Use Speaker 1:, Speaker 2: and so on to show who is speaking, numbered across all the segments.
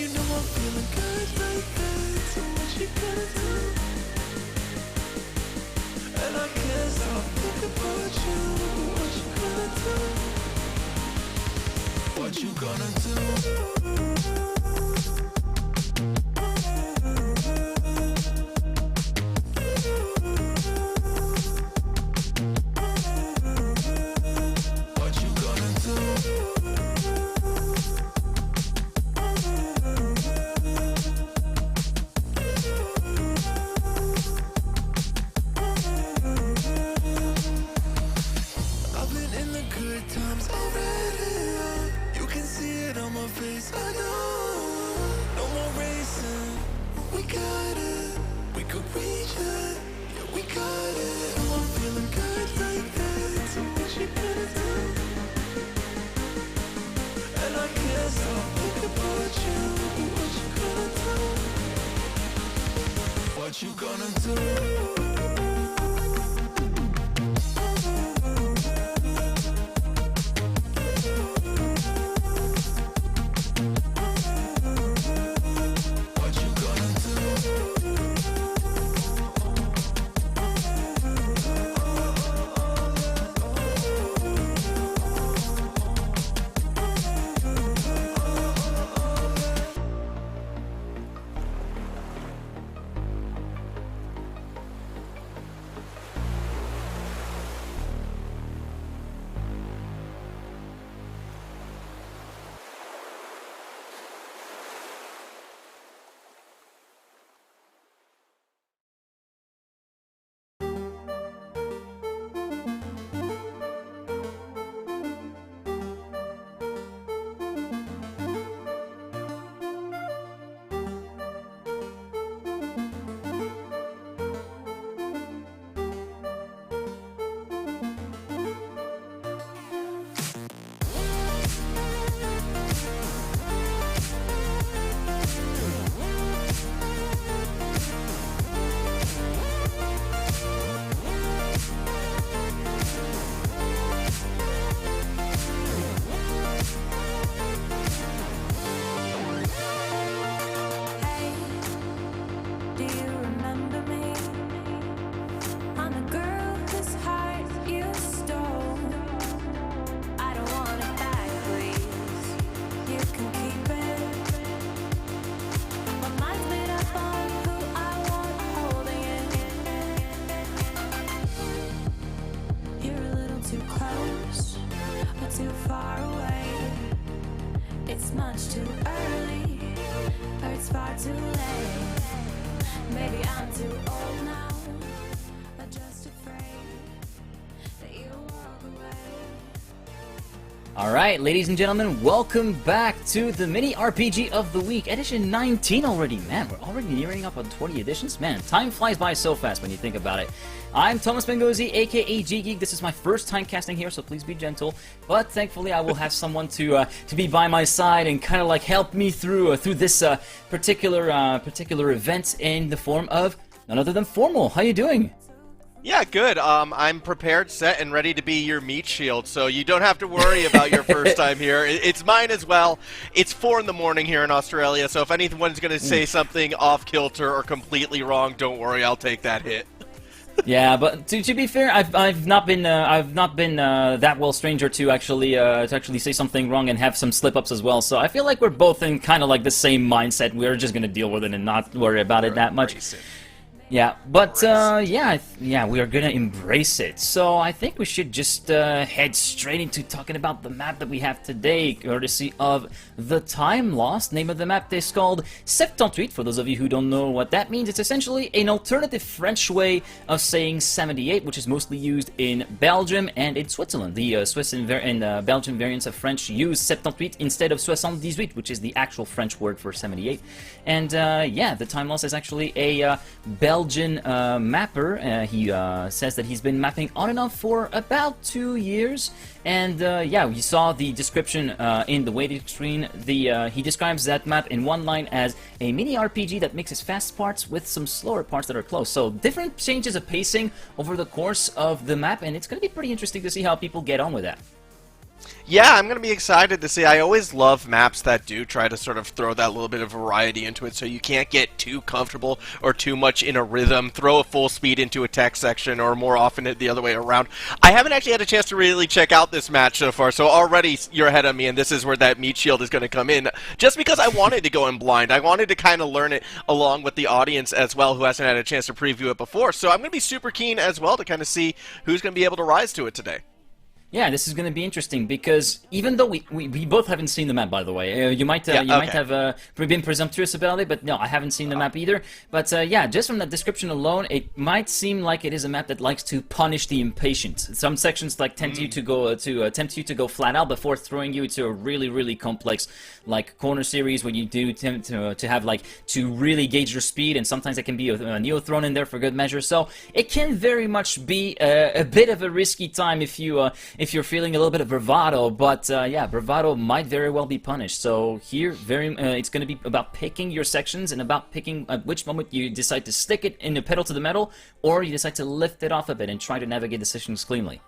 Speaker 1: you know I'm feeling good like that. So what you gonna do? And I can't stop thinking about you. What you gonna do? What you gonna do? What you gonna do? Too far away. It's much too early, or it's far too late. Maybe I'm too old now, or just afraid that you'll walk away.
Speaker 2: Alright, ladies and gentlemen, welcome back to the Mini RPG of the Week, edition 19 already. Man, we're already nearing up on 20 editions. Man, time flies by so fast when you think about it. I'm Thomas Bengozi, aka G-Geek. This is my first time casting here, so please be gentle. But thankfully, I will have someone to be by my side and kind of like help me through this particular event in the form of none other than Formal. How you doing?
Speaker 3: Yeah, good. I'm prepared, set, and ready to be your meat shield, so you don't have to worry about your first time here. It's mine as well. It's 4 in the morning here in Australia, so if anyone's going to say something off-kilter or completely wrong, don't worry, I'll take that hit.
Speaker 2: Yeah, but to be fair, I've not been that well stranger to actually say something wrong and have some slip-ups as well. So I feel like we're both in kind of like the same mindset. We're just gonna deal with it and not worry about it that much. Yeah, but yeah, we are gonna embrace it. So I think we should just head straight into talking about the map that we have today, courtesy of the Time Lost. Name of the map is called 78. For those of you who don't know what that means, it's essentially an alternative French way of saying 78, which is mostly used in Belgium and in Switzerland. The Swiss and Belgian variants of French use 78 instead of 78, which is the actual French word for 78. And yeah, the Time Lost is actually a Belgian mapper. He says that he's been mapping on and off for about 2 years, and yeah, you saw the description in the waiting screen. He describes that map in one line as a mini RPG that mixes fast parts with some slower parts that are close. So different changes of pacing over the course of the map, and it's going to be pretty interesting to see how people get on with that.
Speaker 3: Yeah, I'm going to be excited to see. I always love maps that do try to sort of throw that little bit of variety into it so you can't get too comfortable or too much in a rhythm. Throw a full speed into a tech section or more often the other way around. I haven't actually had a chance to really check out this match so far, so already you're ahead of me, and this is where that meat shield is going to come in. Just because I wanted to go in blind. I wanted to kind of learn it along with the audience as well who hasn't had a chance to preview it before. So I'm going to be super keen as well to kind of see who's going to be able to rise to it today.
Speaker 2: Yeah, this is going to be interesting because even though we both haven't seen the map, by the way, you might might have been presumptuous about it, but no, I haven't seen the map either. But yeah, just from that description alone, it might seem like it is a map that likes to punish the impatient. Some sections like tempt you to go flat out before throwing you into a really complex like corner series where you do tend to have like to really gauge your speed, and sometimes it can be a Neo thrown in there for good measure. So it can very much be a bit of a risky time if you're feeling a little bit of bravado, but yeah, bravado might very well be punished. So here, it's going to be about picking your sections and about picking at which moment you decide to stick it in the pedal to the metal, or you decide to lift it off a bit and try to navigate the sections cleanly.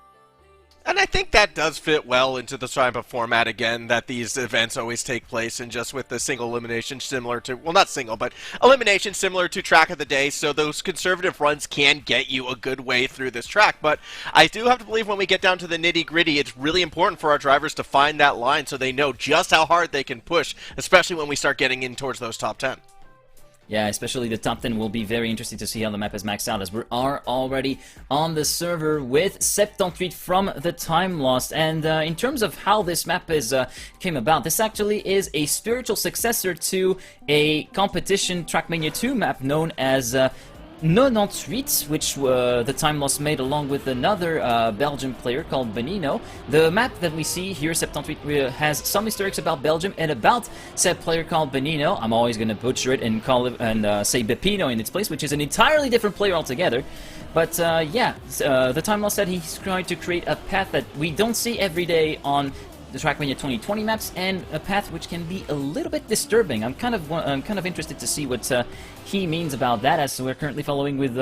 Speaker 3: And I think that does fit well into the type of format, again, that these events always take place, and just with the single elimination similar to, well, not single, but elimination similar to Track of the Day, so those conservative runs can get you a good way through this track. But I do have to believe when we get down to the nitty-gritty, it's really important for our drivers to find that line so they know just how hard they can push, especially when we start getting in towards those top 10.
Speaker 2: Yeah, especially the top 10 will be very interesting to see how the map is maxed out, as we are already on the server with 78 from the Time Lost. And in terms of how this map came about, this actually is a spiritual successor to a competition Trackmania 2 map known as Nonante-Huit, which the Time Lost made along with another Belgian player called Benino. The map that we see here, 78, has some historics about Belgium and about said player called Benino. I'm always going to butcher it and call it and say Bepino in its place, which is an entirely different player altogether. But yeah, the Time Lost said he's trying to create a path that we don't see every day on the TrackMania 2020 maps, and a path which can be a little bit disturbing. I'm kind of interested to see what he means about that, as we're currently following with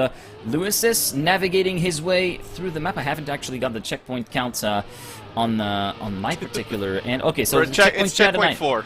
Speaker 2: Lewis's navigating his way through the map. I haven't actually got the checkpoint count on my particular, and okay, so
Speaker 3: it's checkpoint 4.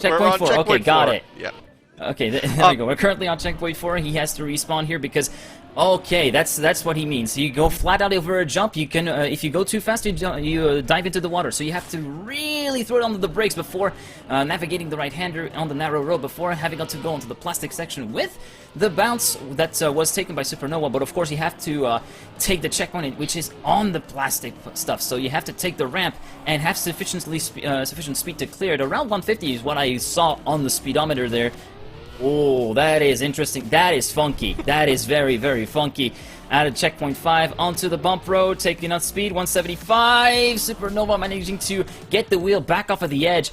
Speaker 2: Checkpoint 4. Okay, got it.
Speaker 3: Yeah.
Speaker 2: Okay, there we go. We're currently on checkpoint 4. He has to respawn here because, okay, that's what he means. You go flat out over a jump. You can, if you go too fast, you dive into the water. So you have to really throw it onto the brakes before navigating the right-hander on the narrow road, before having to go onto the plastic section with the bounce that was taken by Supernova. But of course, you have to take the checkpoint, which is on the plastic stuff. So you have to take the ramp and have sufficient speed to clear it. Around 150 is what I saw on the speedometer there. Oh, that is interesting. That is funky. That is very funky. Out of checkpoint 5 onto the bump road, taking up speed, 175. Supernova managing to get the wheel back off of the edge.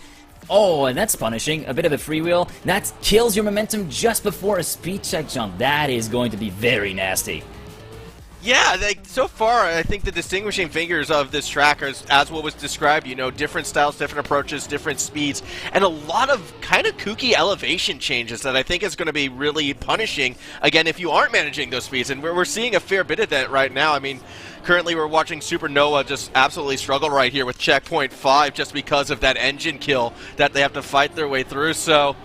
Speaker 2: Oh, and that's punishing. A bit of a freewheel. That kills your momentum just before a speed check jump. That is going to be very nasty.
Speaker 3: Yeah, so far, I think the distinguishing figures of this track are, as what was described, you know, different styles, different approaches, different speeds, and a lot of kind of kooky elevation changes that I think is going to be really punishing, again, if you aren't managing those speeds. And we're seeing a fair bit of that right now. I mean, currently we're watching Supernova just absolutely struggle right here with checkpoint 5 just because of that engine kill that they have to fight their way through. So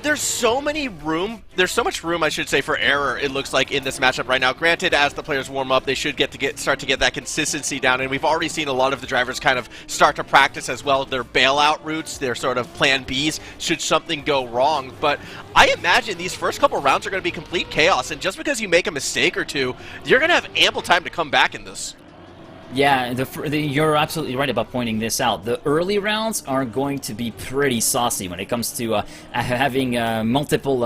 Speaker 3: there's so much room, I should say, for error, it looks like, in this matchup right now. Granted, as the players warm up, they should start to get that consistency down, and we've already seen a lot of the drivers kind of start to practice as well their bailout routes, their sort of plan Bs, should something go wrong. But I imagine these first couple rounds are going to be complete chaos, and just because you make a mistake or two, you're going to have ample time to come back in this.
Speaker 2: Yeah, you're absolutely right about pointing this out. The early rounds are going to be pretty saucy when it comes to having multiple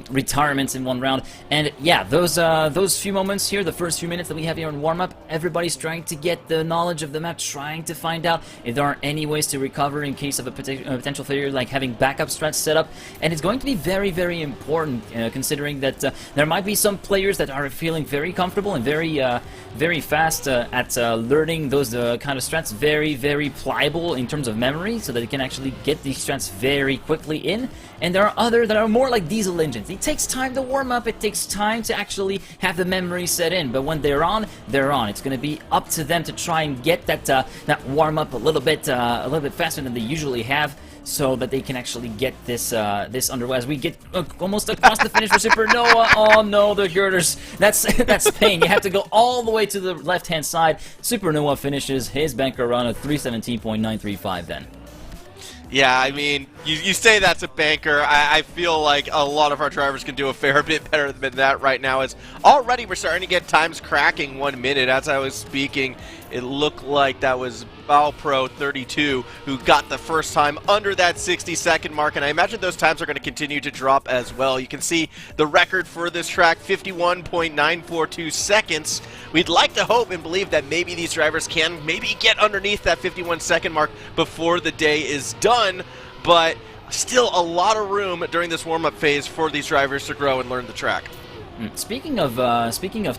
Speaker 2: retirements in one round. And yeah, those few moments here, the first few minutes that we have here in warm-up, everybody's trying to get the knowledge of the map, trying to find out if there are any ways to recover in case of a potential failure, like having backup strats set up. And it's going to be very important, considering that there might be some players that are feeling very comfortable and very fast learning those kind of strats very, very pliable in terms of memory, so that they can actually get these strats very quickly in. And there are other that are more like diesel engines. It takes time to warm up. It takes time to actually have the memory set in. But when they're on, they're on. It's going to be up to them to try and get that warm up a little bit faster than they usually have, so that they can actually get this underway. As we get almost across the finish for Supernova. Oh no, the girders. That's pain. You have to go all the way to the left-hand side. Supernova finishes his banker run at 317.935 then.
Speaker 3: Yeah, I mean, you say that's a banker. I feel like a lot of our drivers can do a fair bit better than that right now. As already we're starting to get times cracking 1 minute. As I was speaking, it looked like that was Pro 32 who got the first time under that 60-second mark, and I imagine those times are going to continue to drop as well. You can see the record for this track, 51.942 seconds. We'd like to hope and believe that maybe these drivers can maybe get underneath that 51-second mark before the day is done, but still a lot of room during this warm-up phase for these drivers to grow and learn the track.
Speaker 2: Speaking of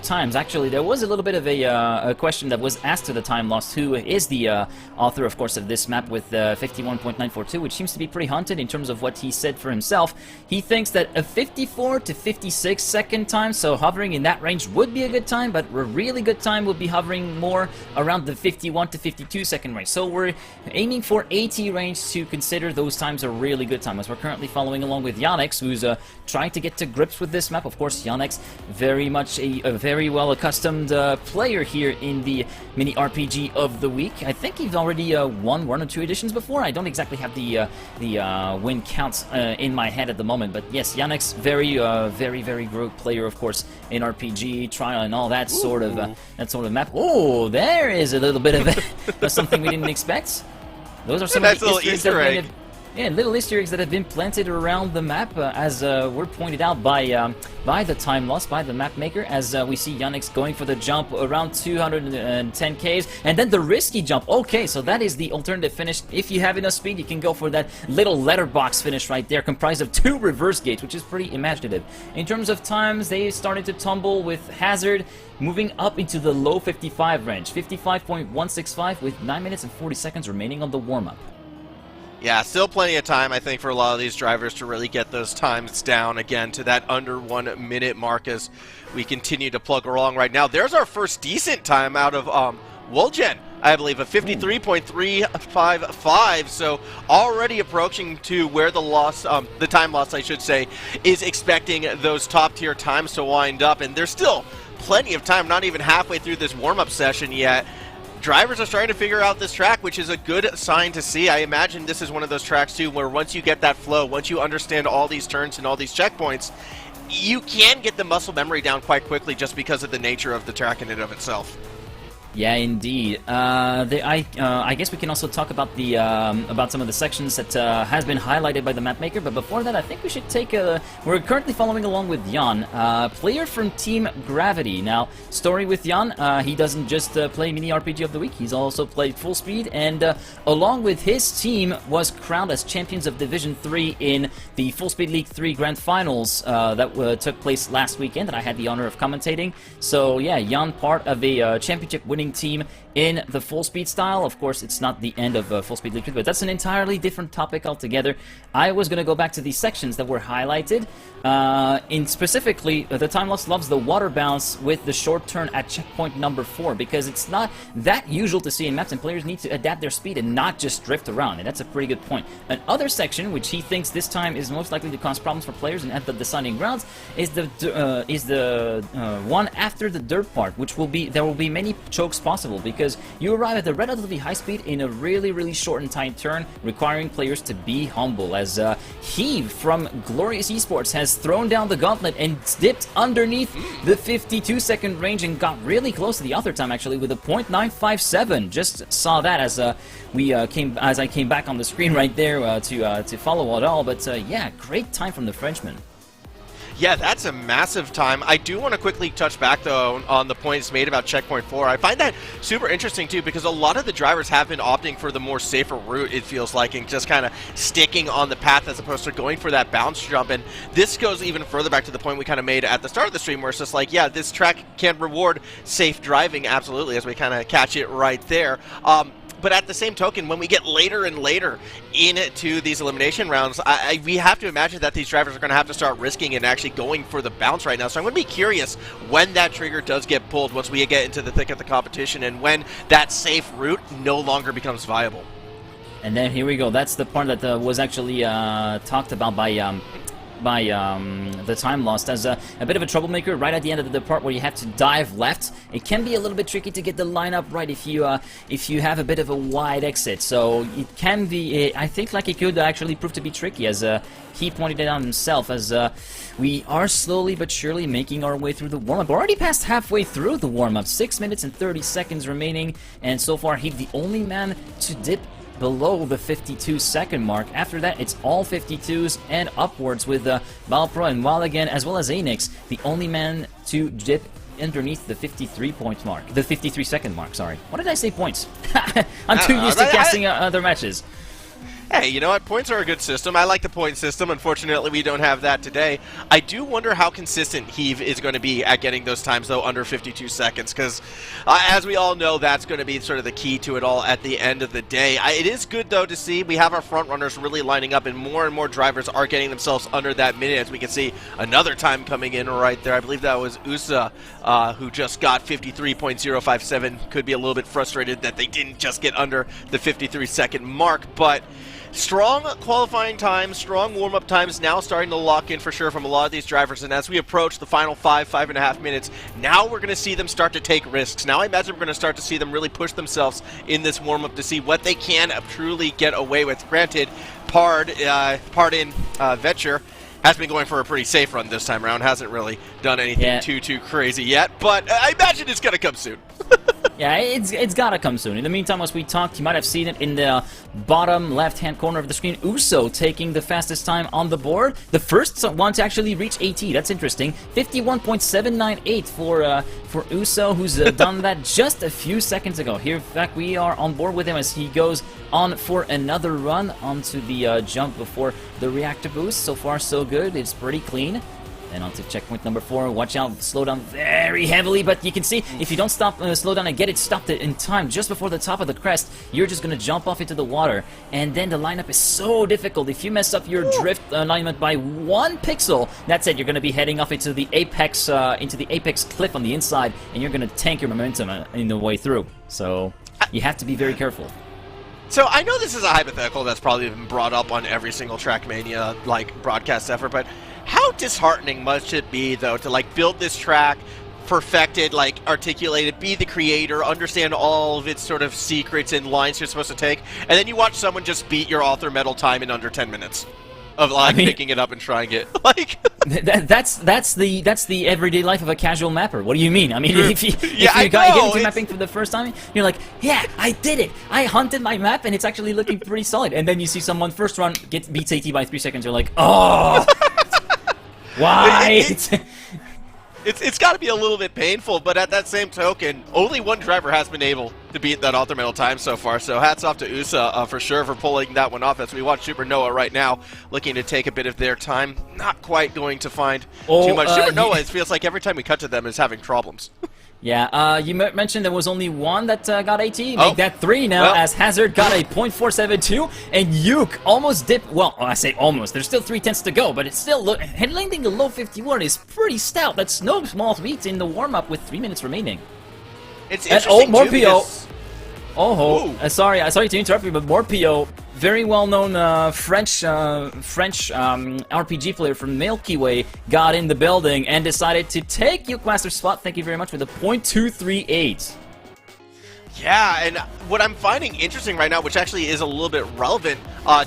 Speaker 2: times, actually, there was a little bit of a question that was asked to the Time Lost, who is the author, of course, of this map with 51.942, which seems to be pretty haunted in terms of what he said for himself. He thinks that a 54 to 56 second time, so hovering in that range, would be a good time, but a really good time would be hovering more around the 51 to 52 second range. So we're aiming for 80 range to consider those times a really good time, as we're currently following along with Yannick, who's trying to get to grips with this map. Of course, Yannick, very much a very well accustomed player here in the mini RPG of the week. I think he's already won 1 or 2 editions before. I don't exactly have the win counts in my head at the moment, but yes, Yannick's very good player, of course, in RPG, trial, and all that sort of map. Oh, there is a little bit of something we didn't expect. Those are some
Speaker 3: nice
Speaker 2: of the
Speaker 3: little Easter egg.
Speaker 2: Yeah, little Easter eggs that have been planted around the map, as were pointed out by the Time Lost, by the map maker, as we see Yannick's going for the jump around 210 Ks, and then the risky jump. Okay, so that is the alternative finish. If you have enough speed, you can go for that little letterbox finish right there, comprised of 2 reverse gates, which is pretty imaginative. In terms of times, they started to tumble with Hazard, moving up into the low 55 range, 55.165 with 9 minutes and 40 seconds remaining on the warm-up.
Speaker 3: Yeah, still plenty of time, I think, for a lot of these drivers to really get those times down again to that under 1 minute mark as we continue to plug along right now. There's our first decent time out of Wolgen, I believe, a 53.355, so already approaching to where the time loss, I should say, is expecting those top-tier times to wind up, and there's still plenty of time, not even halfway through this warm-up session yet. Drivers are starting to figure out this track, which is a good sign to see. I imagine this is one of those tracks, too, where once you get that flow, once you understand all these turns and all these checkpoints, you can get the muscle memory down quite quickly just because of the nature of the track in and of itself.
Speaker 2: Yeah, indeed. I guess we can also talk about about some of the sections that has been highlighted by the map maker. But before that, I think we should take a. We're currently following along with Jan, player from Team Gravity. Now, story with Jan. He doesn't just play mini RPG of the week. He's also played Full Speed, and along with his team, was crowned as champions of Division 3 in the Full Speed League 3 Grand Finals that took place last weekend. That I had the honor of commentating. So yeah, Jan, part of a championship-winning team in the Full Speed style. Of course, it's not the end of Full Speed League 3, but that's an entirely different topic altogether. I was going to go back to these sections that were highlighted. In specifically, the Time Lost loves the water bounce with the short turn at checkpoint number 4, because it's not that usual to see in maps, and players need to adapt their speed and not just drift around, and that's a pretty good point. Another section, which he thinks this time is most likely to cause problems for players and at the deciding grounds, is the one after the dirt part, which will be, there will be many chokes possible, because you arrive at a relatively high speed in a really short and tight turn, requiring players to be humble, as he from Glorious Esports has thrown down the gauntlet and dipped underneath the 52-second range and got really close to the author time, actually, with a .957. Just saw that as I came back on the screen right there to follow it all. But yeah, great time from the Frenchman.
Speaker 3: Yeah, that's a massive time. I do want to quickly touch back, though, on the points made about Checkpoint 4. I find that super interesting, too, because a lot of the drivers have been opting for the more safer route, it feels like, and just kind of sticking on the path as opposed to going for that bounce jump. And this goes even further back to the point we kind of made at the start of the stream, where it's just like, yeah, this track can reward safe driving, absolutely, as we kind of catch it right there. But at the same token, when we get later and later into these elimination rounds, we have to imagine that these drivers are going to have to start risking and actually going for the bounce right now. So I'm going to be curious when that trigger does get pulled once we get into the thick of the competition and when that safe route no longer becomes viable.
Speaker 2: And then here we go. That's the part that was actually talked about by the time lost as a bit of a troublemaker right at the end of the part where you have to dive left. It can be a little bit tricky to get the lineup right if you have a bit of a wide exit. So it can be, I think, like it could actually prove to be tricky, as he pointed it out himself, as we are slowly but surely making our way through the warm-up. We're already past halfway through the warm-up, 6 minutes and 30 seconds remaining, and so far he's the only man to dip below the 52-second mark. After that, it's all 52s and upwards with Valpro and Walligan, as well as Anix, the only man to dip underneath the 53-point mark. The 53-second mark, sorry. What did I say, points? I'm too used to guessing other matches.
Speaker 3: Hey, you know what? Points are a good system. I like the point system. Unfortunately, we don't have that today. I do wonder how consistent Heave is going to be at getting those times, though, under 52 seconds, because as we all know, that's going to be sort of the key to it all at the end of the day. It is good, though, to see we have our front runners really lining up, and more drivers are getting themselves under that minute, as we can see another time coming in right there. I believe that was USA, who just got 53.057. Could be a little bit frustrated that they didn't just get under the 53-second mark, but strong qualifying times, strong warm-up times now starting to lock in for sure from a lot of these drivers, and as we approach the final 5.5 minutes, now we're going to see them start to take risks. Now I imagine we're going to start to see them really push themselves in this warm-up to see what they can truly get away with. Granted, Pardon Vetcher has been going for a pretty safe run this time around, hasn't really done anything too crazy yet, but I imagine it's going to come soon.
Speaker 2: Yeah, it's gotta come soon. In the meantime, as we talked, you might have seen it in the bottom left-hand corner of the screen. Uso taking the fastest time on the board. The first one to actually reach AT. That's interesting. 51.798 for Uso, who's done that just a few seconds ago. Here, in fact, we are on board with him as he goes on for another run onto the jump before the reactor boost. So far, so good. It's pretty clean. And on to checkpoint number 4. Watch out, slow down very heavily, but you can see if you don't stop, slow down and get it stopped in time just before the top of the crest, you're just going to jump off into the water. And then the lineup is so difficult. If you mess up your drift alignment by 1 pixel, that's it. You're going to be heading off into the apex cliff on the inside, and you're going to tank your momentum in the way through. So you have to be very careful.
Speaker 3: So I know this is a hypothetical that's probably been brought up on every single TrackMania broadcast effort, but how disheartening must it be, though, to build this track, perfect it, articulate it, be the creator, understand all of its sort of secrets and lines you're supposed to take, and then you watch someone just beat your author medal time in under 10 minutes of picking it up and trying it.
Speaker 2: That's the everyday life of a casual mapper. What do you mean? I mean, if you get into mapping for the first time, you're like, yeah, I did it. I hunted my map, and it's actually looking pretty solid. And then you see someone first run beats AT by 3 seconds. You're like, oh. Why?
Speaker 3: It's got to be a little bit painful, but at that same token, only one driver has been able to beat that author medal time so far, so hats off to USA for sure for pulling that one off as we watch Supernova right now looking to take a bit of their time. Not quite going to find too much. Supernova, it feels like every time we cut to them is having problems.
Speaker 2: Yeah, you mentioned there was only one that got AT. Make that 3 now, as Hazard got a .472, and Yuke almost dipped. Well, I say almost. There's still 3/10 to go, but it's still landing the low 51 is pretty stout. That's no small feat in the warm-up with 3 minutes remaining.
Speaker 3: It's interesting
Speaker 2: Morpio. Sorry to interrupt you, but Morpio, very well-known French RPG player from Milky Way, got in the building and decided to take Yukemaster's spot. Thank you very much with a .238.
Speaker 3: Yeah, and what I'm finding interesting right now, which actually is a little bit relevant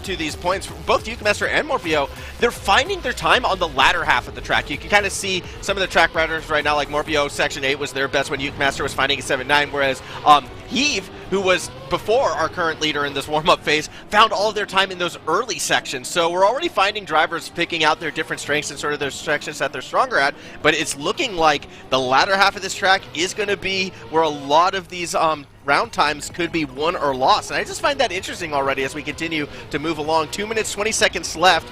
Speaker 3: to these points, both Yukemaster and Morpio, they're finding their time on the latter half of the track. You can kind of see some of the track riders right now, like Morpio, Section 8 was their best when Yukemaster was finding a 7.9, whereas Heave who was before our current leader in this warm-up phase, found all of their time in those early sections. So we're already finding drivers picking out their different strengths and sort of their sections that they're stronger at, but it's looking like the latter half of this track is going to be where a lot of these round times could be won or lost. And I just find that interesting already as we continue to move along. 2 minutes, 20 seconds left.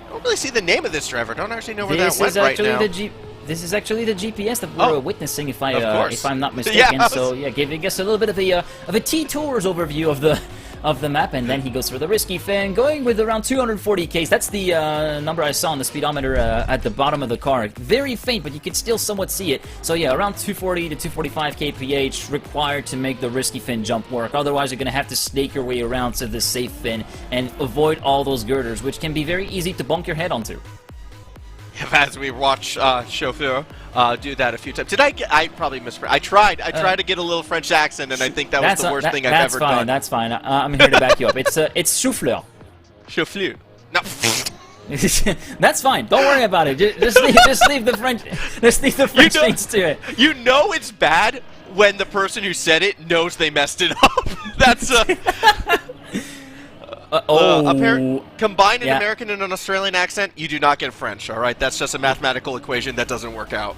Speaker 3: I don't really see the name of this driver. Don't actually know where that went right now.
Speaker 2: This is actually the GPS that we're witnessing, if I'm not mistaken.
Speaker 3: Yeah,
Speaker 2: so yeah, giving us a little bit of a T-Tours overview of the map, and then he goes for the risky fin, going with around 240 k's. That's the number I saw on the speedometer at the bottom of the car. Very faint, but you can still somewhat see it. So yeah, around 240 to 245 kph required to make the risky fin jump work. Otherwise, you're gonna have to snake your way around to the safe fin and avoid all those girders, which can be very easy to bonk your head onto.
Speaker 3: As we watch Chauffeur do that a few times. I probably mispronounced. I tried to get a little French accent, and I think that was the worst thing I've ever done.
Speaker 2: That's fine. I'm here to back you up. It's Chauffeur.
Speaker 3: Chauffeur. No.
Speaker 2: That's fine. Don't worry about it. Just leave the French. Just leave the French things to it.
Speaker 3: You know it's bad when the person who said it knows they messed it up. That's combine an American and an Australian accent, you do not get French. All right, that's just a mathematical equation that doesn't work out.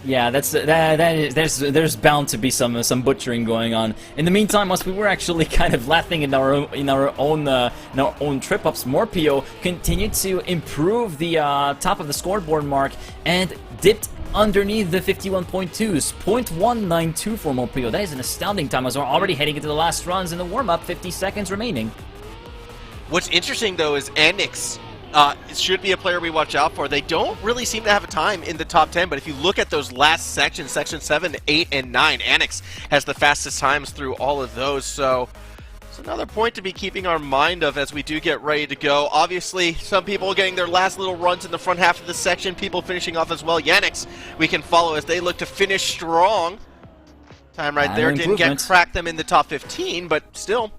Speaker 2: Yeah, there's bound to be some butchering going on. In the meantime, whilst we were actually kind of laughing in our own trip ups, Morpio continued to improve the top of the scoreboard mark and dipped underneath the 51.2s, 0.192 for Morpio. That is an astounding time, as we're already heading into the last runs in the warm-up, 50 seconds remaining.
Speaker 3: What's interesting, though, is Anix should be a player we watch out for. They don't really seem to have a time in the top 10, but if you look at those last sections, section 7, 8, and 9, Anix has the fastest times through all of those, so it's another point to be keeping our mind of as we do get ready to go. Obviously, some people getting their last little runs in the front half of the section, people finishing off as well. Yannick's we can follow as they look to finish strong. Time right there. Didn't crack them in the top 15, but still.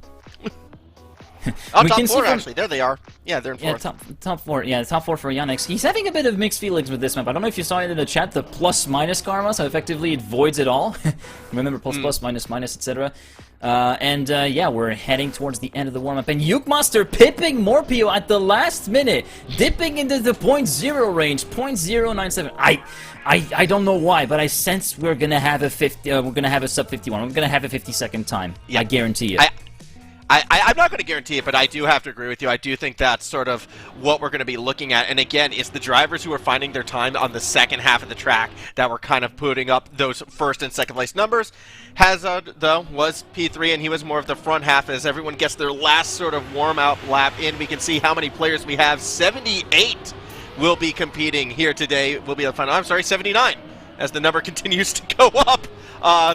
Speaker 3: Top 4, actually. There they are. Yeah, they're in fourth.
Speaker 2: Yeah, top 4. Yeah, top 4 for Yannick. He's having a bit of mixed feelings with this map. I don't know if you saw it in the chat, the plus-minus karma, so effectively it voids it all. Remember, plus, minus, etc. Yeah, we're heading towards the end of the warm-up, and Yukemaster pipping Morpio at the last minute, dipping into the 0.0 range, 0.097. I don't know why, but I sense we're gonna have a sub 51. We're gonna have a 50-second time. Yeah. I guarantee you.
Speaker 3: I'm not going to guarantee it, but I do have to agree with you. I do think that's sort of what we're going to be looking at. And again, it's the drivers who are finding their time on the second half of the track that were kind of putting up those first and second place numbers. Hazard, though, was P3, and he was more of the front half as everyone gets their last sort of warm-out lap in. We can see how many players we have. 78 will be competing here today. Will be the final. I'm sorry, 79, as the number continues to go up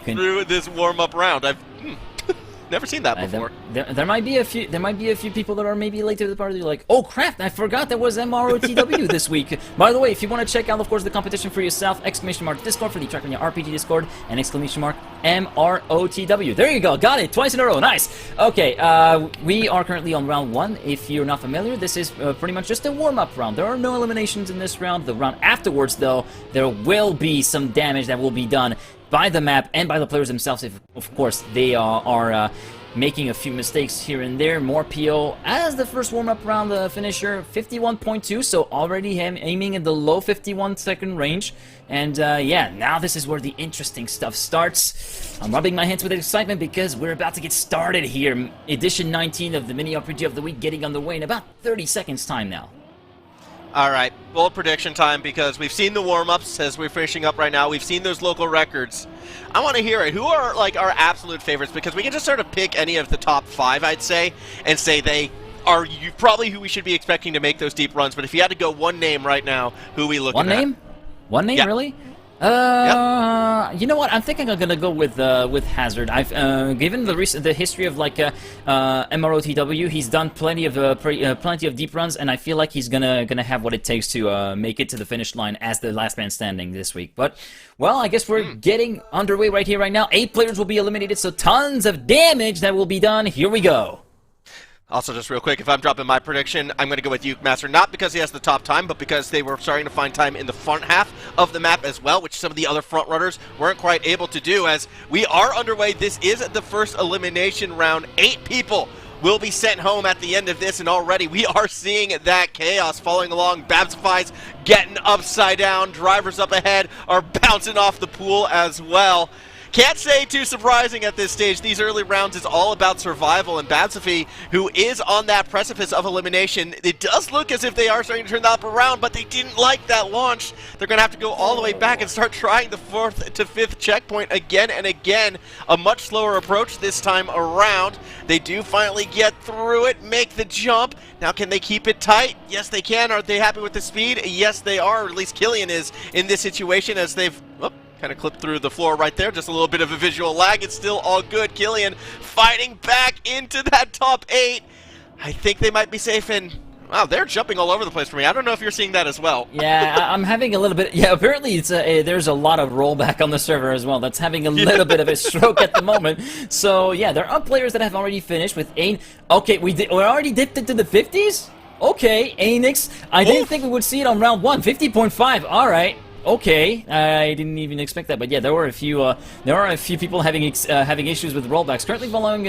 Speaker 3: through this warm-up round. Never seen that before.
Speaker 2: There might be a few. There might be a few people that are maybe late to the party. Like, oh crap! I forgot there was MROTW this week. By the way, if you want to check out, of course, the competition for yourself, ! Discord for the TRACKMANIA RPG Discord, and ! MROTW. There you go. Got it twice in a row. Nice. Okay. We are currently on round 1. If you're not familiar, this is pretty much just a warm-up round. There are no eliminations in this round. The round afterwards, though, there will be some damage that will be done by the map and by the players themselves, if, of course, they are making a few mistakes here and there. Morpio as the first warm-up round finisher, 51.2, so already aiming in the low 51-second range. And yeah, now this is where the interesting stuff starts. I'm rubbing my hands with excitement because we're about to get started here. Edition 19 of the Mini RPG of the Week getting underway in about 30 seconds time now.
Speaker 3: All right, bold prediction time, because we've seen the warm-ups as we're finishing up right now. We've seen those local records. I want to hear it. Who are like our absolute favorites? Because we can just sort of pick any of the top 5, I'd say, and say they are probably who we should be expecting to make those deep runs. But if you had to go one name right now, who are we looking at?
Speaker 2: One name? One name,
Speaker 3: yeah.
Speaker 2: Really?
Speaker 3: Yep.
Speaker 2: You know what? I'm thinking I'm gonna go with Hazard. I've given the history of like MROTW. He's done plenty of deep runs, and I feel like he's gonna have what it takes to make it to the finish line as the last man standing this week. But well, I guess we're getting underway right now. 8 players will be eliminated, so tons of damage that will be done. Here we go.
Speaker 3: Also, just real quick, if I'm dropping my prediction, I'm going to go with Ukemaster, not because he has the top time, but because they were starting to find time in the front half of the map as well, which some of the other front runners weren't quite able to do. As we are underway, this is the first elimination round. 8 people will be sent home at the end of this, and already we are seeing that chaos following along. Babsify's getting upside down, drivers up ahead are bouncing off the pool as well. Can't say too surprising at this stage. These early rounds is all about survival, and Babsify, who is on that precipice of elimination, it does look as if they are starting to turn that around, but they didn't like that launch. They're going to have to go all the way back and start trying the 4th to 5th checkpoint again and again. A much slower approach this time around. They do finally get through it, make the jump. Now, can they keep it tight? Yes, they can. Are they happy with the speed? Yes, they are. Or at least Killian is in this situation, as they've... kind of clipped through the floor right there. Just a little bit of a visual lag. It's still all good. Killian fighting back into that top 8. I think they might be safe, and wow, they're jumping all over the place for me. I don't know if you're seeing that as well.
Speaker 2: Yeah, I'm having a little bit... Yeah, apparently it's there's a lot of rollback on the server as well. That's having a little bit of a stroke at the moment. So, yeah, there are players that have already finished with Ain. Okay, we already dipped into the 50s? Okay, Anix. I didn't think we would see it on round 1. 50.5, all right. Okay, I didn't even expect that, but yeah, there are a few people having issues with rollbacks. Currently following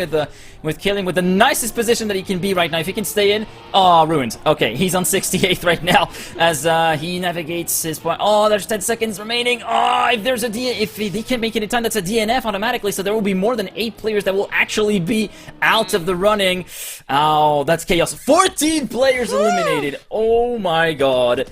Speaker 2: with Killian with the nicest position that he can be right now. If he can stay in, oh, ruined. Okay, he's on 68th right now as he navigates his point. Oh, there's 10 seconds remaining. Oh, if he can't make it in time, that's a DNF automatically. So there will be more than 8 players that will actually be out of the running. Oh, that's chaos. 14 players eliminated. Oh my god.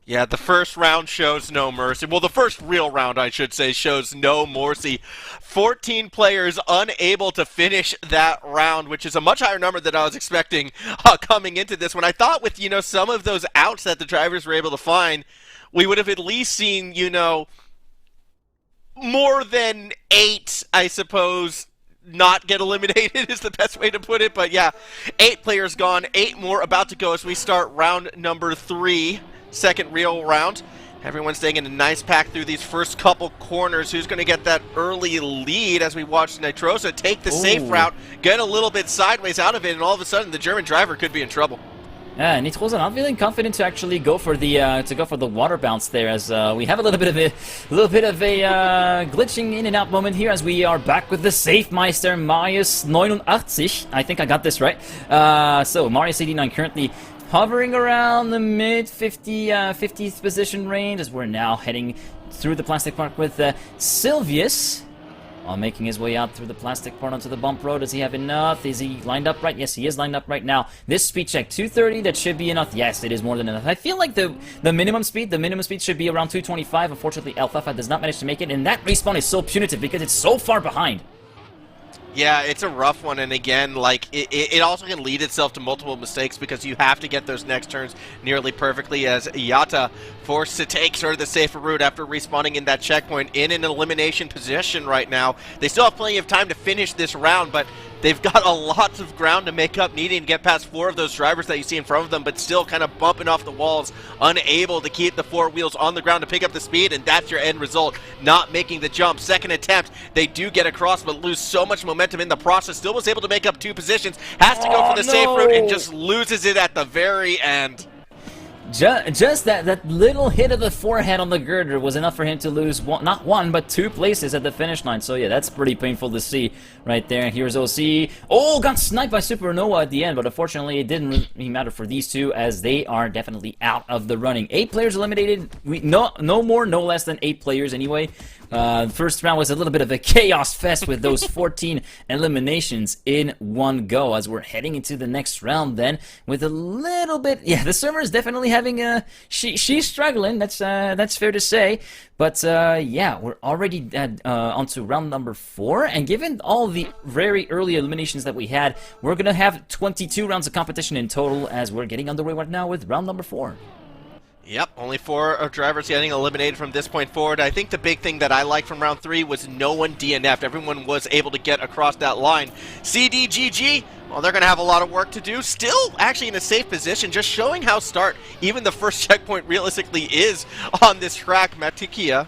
Speaker 3: Yeah, the first round shows no mercy. Well, the first real round, I should say, shows no mercy. 14 players unable to finish that round, which is a much higher number than I was expecting coming into this one. I thought with, some of those outs that the drivers were able to find, we would have at least seen, more than 8, I suppose, not get eliminated is the best way to put it. But yeah, 8 players gone, 8 more about to go as we start round number 3. Second real round. Everyone's staying in a nice pack through these first couple corners. Who's going to get that early lead as we watch Nitrosa take the safe route, get a little bit sideways out of it, and all of a sudden the German driver could be in trouble.
Speaker 2: Yeah, Nitrosa not feeling confident to actually go for the water bounce there, as we have a little bit of a glitching in and out moment here as we are back with the safe Meister Marius89. I think I got this right. So Marius89 currently hovering around the mid-50th position range as we're now heading through the plastic park with Silvius. Making his way out through the plastic part onto the bump road. Does he have enough? Is he lined up right? Yes, he is lined up right now. This speed check, 230, that should be enough. Yes, it is more than enough. I feel like the minimum speed should be around 225. Unfortunately, Alfafa does not manage to make it, and that respawn is so punitive because it's so far behind.
Speaker 3: Yeah, it's a rough one, and again, like, it also can lead itself to multiple mistakes because you have to get those next turns nearly perfectly, as Yata forced to take sort of the safer route after respawning in that checkpoint in an elimination position right now. They still have plenty of time to finish this round, but they've got a lot of ground to make up, needing to get past 4 of those drivers that you see in front of them, but still kind of bumping off the walls, unable to keep the 4 wheels on the ground to pick up the speed, and that's your end result, not making the jump. Second attempt, they do get across, but lose so much momentum in the process. Still was able to make up 2 positions, has to go for the safe route, and just loses it at the very end.
Speaker 2: Just that little hit of the forehead on the girder was enough for him to lose not 1 but 2 places at the finish line. So yeah, that's pretty painful to see right there. Here's OC. Oh, got sniped by Supernova at the end, but unfortunately it didn't really matter for these two as they are definitely out of the running. 8 players eliminated. No more, no less than 8 players anyway. The first round was a little bit of a chaos fest with those 14 eliminations in one go as we're heading into the next round then with a little bit... Yeah, the server is definitely having a... She's struggling, that's fair to say. But yeah, we're already onto round number 4, and given all the very early eliminations that we had, we're going to have 22 rounds of competition in total as we're getting underway right now with round number 4.
Speaker 3: Yep, only 4 drivers getting eliminated from this point forward. I think the big thing that I liked from round 3 was no one DNF'd. Everyone was able to get across that line. CDGG, well, they're going to have a lot of work to do. Still actually in a safe position, just showing how even the first checkpoint realistically is on this track. Matkia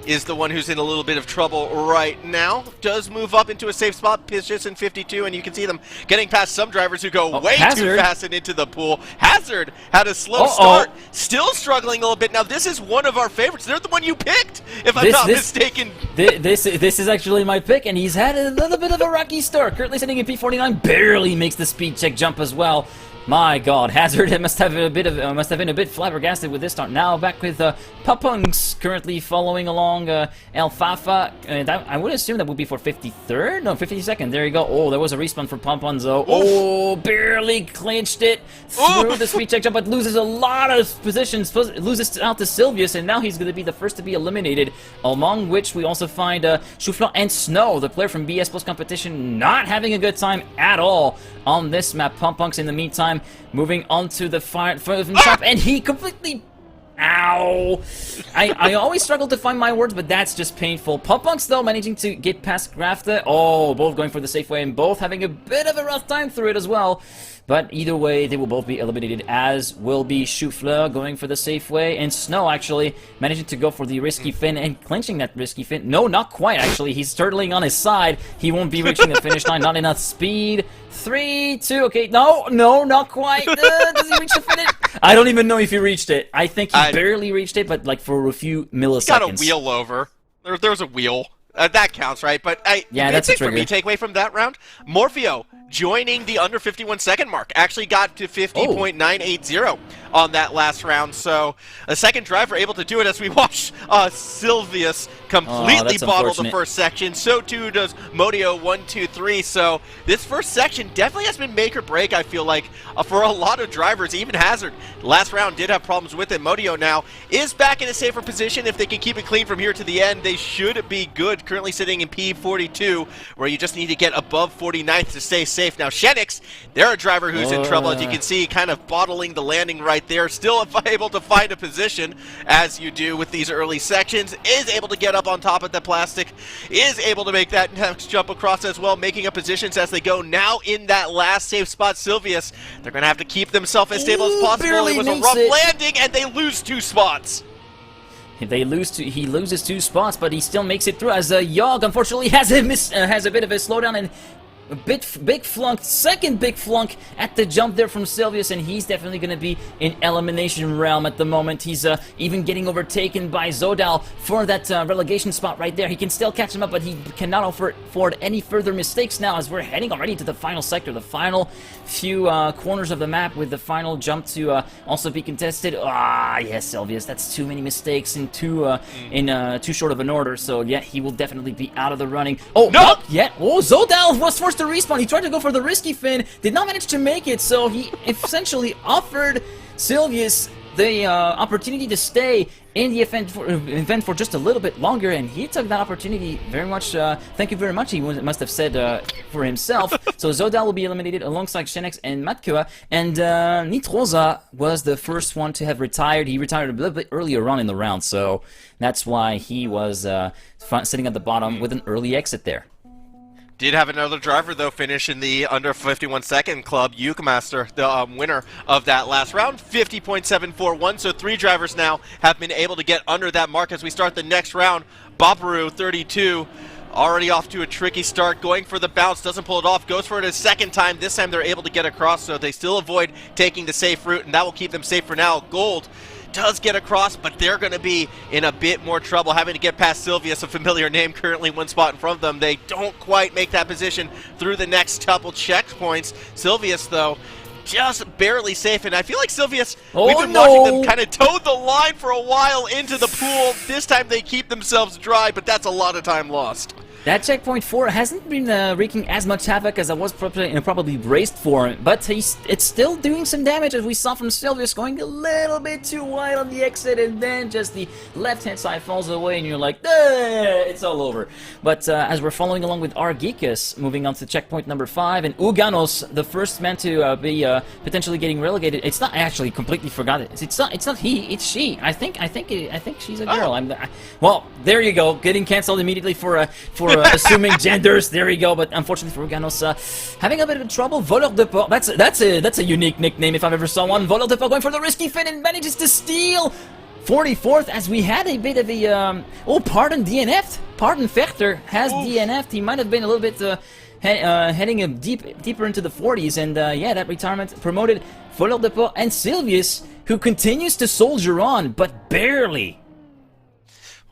Speaker 3: is the one who's in a little bit of trouble right now. Does move up into a safe spot, position 52, and you can see them getting past some drivers who go way too fast and into the pool. Hazard had a slow start, still struggling a little bit. Now, this is one of our favorites. They're the one you picked, if I'm not mistaken.
Speaker 2: This is actually my pick, and he's had a little bit of a rocky start. Currently sitting in P49, barely makes the speed check jump as well. My God, Hazard must have been a bit flabbergasted with this start. Now back with Papunks currently following along Alfafa. I would assume that would be for 53rd? No, 52nd. There you go. Oh, there was a respawn for Pomponzo. Oh, barely clinched it through the speed check jump, but loses a lot of positions. Loses out to Sylvius, and now he's going to be the first to be eliminated. Among which we also find Chouflan and Snow, the player from BS Post Competition, not having a good time at all on this map. Pompunks in the meantime moving on to the fire from top, and he completely... Ow! I always struggle to find my words, but that's just painful. Pompunks, though, managing to get past Grafta. Oh, both going for the safe way, and both having a bit of a rough time through it as well. But either way, they will both be eliminated, as will be Choufla going for the safe way, and Snow actually managing to go for the risky fin and clinching that risky fin. No, not quite, actually. He's turtling on his side. He won't be reaching the finish line. Not enough speed. 3, 2, okay. No, not quite. Does he reach the finish? I don't even know if he reached it. I think he barely reached it, but like for a few milliseconds.
Speaker 3: He got a wheel over. There's a wheel. That counts, right? But
Speaker 2: yeah, that's a trigger.
Speaker 3: For me, takeaway from that round, Morpheo joining the under 51 second mark. Actually got to 50.980 on that last round. So a second driver able to do it as we watch Sylvius completely bottle the first section. So too does Modio123. So this first section definitely has been make or break, I feel like, for a lot of drivers. Even Hazard last round did have problems with it. Modio now is back in a safer position. If they can keep it clean from here to the end, they should be good. Currently sitting in P42, where you just need to get above 49th to stay safe. Now Shenix, they're a driver who's in trouble, as you can see, kind of bottling the landing right there. Still able to find a position, as you do with these early sections. Is able to get up on top of the plastic. Is able to make that next jump across as well, making up positions as they go. Now in that last safe spot, Sylvius, they're going to have to keep themselves as stable as possible. It was a rough landing, and they lose 2 spots.
Speaker 2: He loses 2 spots, but he still makes it through, as Yogg unfortunately has a bit of a slowdown, and a big flunk, second big flunk at the jump there from Sylvius, and he's definitely going to be in elimination realm at the moment. He's even getting overtaken by Zodal for that relegation spot right there. He can still catch him up, but he cannot afford any further mistakes now, as we're heading already to the final sector, the final few corners of the map, with the final jump to also be contested. Yes, Sylvius, that's too many mistakes in too short of an order, so yeah, he will definitely be out of the running. Oh, no! Not yet. Oh, Zodal was forced to respawn. He tried to go for the risky fin, did not manage to make it, so he essentially offered Sylvius the opportunity to stay in the event for just a little bit longer, and he took that opportunity very much. Thank you very much, he must have said for himself. So Zodal will be eliminated alongside Shenix and Matkua, and Nitroza was the first one to have retired. He retired a little bit earlier on in the round, so that's why he was sitting at the bottom with an early exit there.
Speaker 3: Did have another driver, though, finish in the under 51 second club, Yukemaster, the winner of that last round, 50.741. So 3 drivers now have been able to get under that mark as we start the next round. Babaru, 32, already off to a tricky start, going for the bounce, doesn't pull it off, goes for it a second time. This time they're able to get across, so they still avoid taking the safe route, and that will keep them safe for now. Gold does get across, but they're going to be in a bit more trouble, having to get past Sylvius, a familiar name, currently 1 spot in front of them. They don't quite make that position through the next couple checkpoints. Sylvius, though, just barely safe, and I feel like Sylvius, we've been watching them kind of toe the line for a while into the pool. This time they keep themselves dry, but that's a lot of time lost.
Speaker 2: That checkpoint 4 hasn't been wreaking as much havoc as I was probably braced for, but it's still doing some damage, as we saw from Sylvius, going a little bit too wide on the exit, and then just the left-hand side falls away, and you're like, it's all over. But as we're following along with Argekus, moving on to checkpoint number 5, and Uganos, the first man to be potentially getting relegated. It's not, I actually completely forgot it. It's not he, it's she. I think she's a girl. Well, there you go, getting cancelled immediately for assuming genders. There you go. But unfortunately for Uganos, having a bit of trouble. Voleur de Port. That's a unique nickname if I've ever saw one. Voleur de Port going for the risky fin and manages to steal 44th, as we had a bit of a... oh, pardon, DNF'd. Pardon, Vechter has DNF'd. He might have been a little bit heading deeper into the 40s. And yeah, that retirement promoted Voleur de Pot and Sylvius, who continues to soldier on, but barely.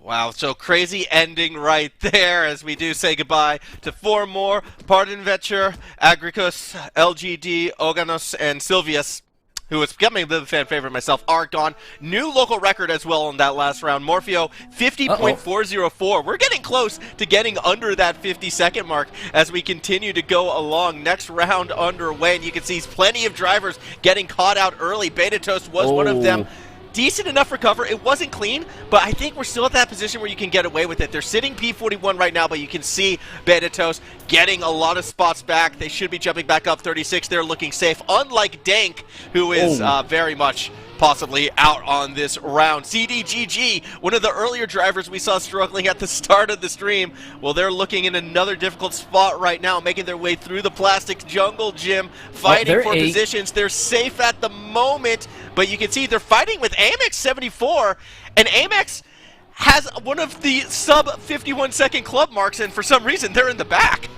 Speaker 3: Wow, so crazy ending right there as we do say goodbye to 4 more. Pardon Vetcher, Agricus, LGD, Oganos, and Sylvius, who is becoming a bit of a fan favorite myself, are gone. New local record as well in that last round. Morpheo, 50.404. We're getting close to getting under that 50-second mark as we continue to go along. Next round underway, and you can see plenty of drivers getting caught out early. Beta Toast was one of them. Decent enough for cover. It wasn't clean, but I think we're still at that position where you can get away with it. They're sitting P41 right now, but you can see Betatos getting a lot of spots back. They should be jumping back up 36. They're looking safe, unlike Dank, who is very much possibly out on this round. CDGG, one of the earlier drivers we saw struggling at the start of the stream. Well, they're looking in another difficult spot right now, making their way through the plastic jungle gym, fighting for positions. They're safe at the moment, but you can see they're fighting with Amex 74, and Amex has one of the sub 51-second club marks, and for some reason they're in the back.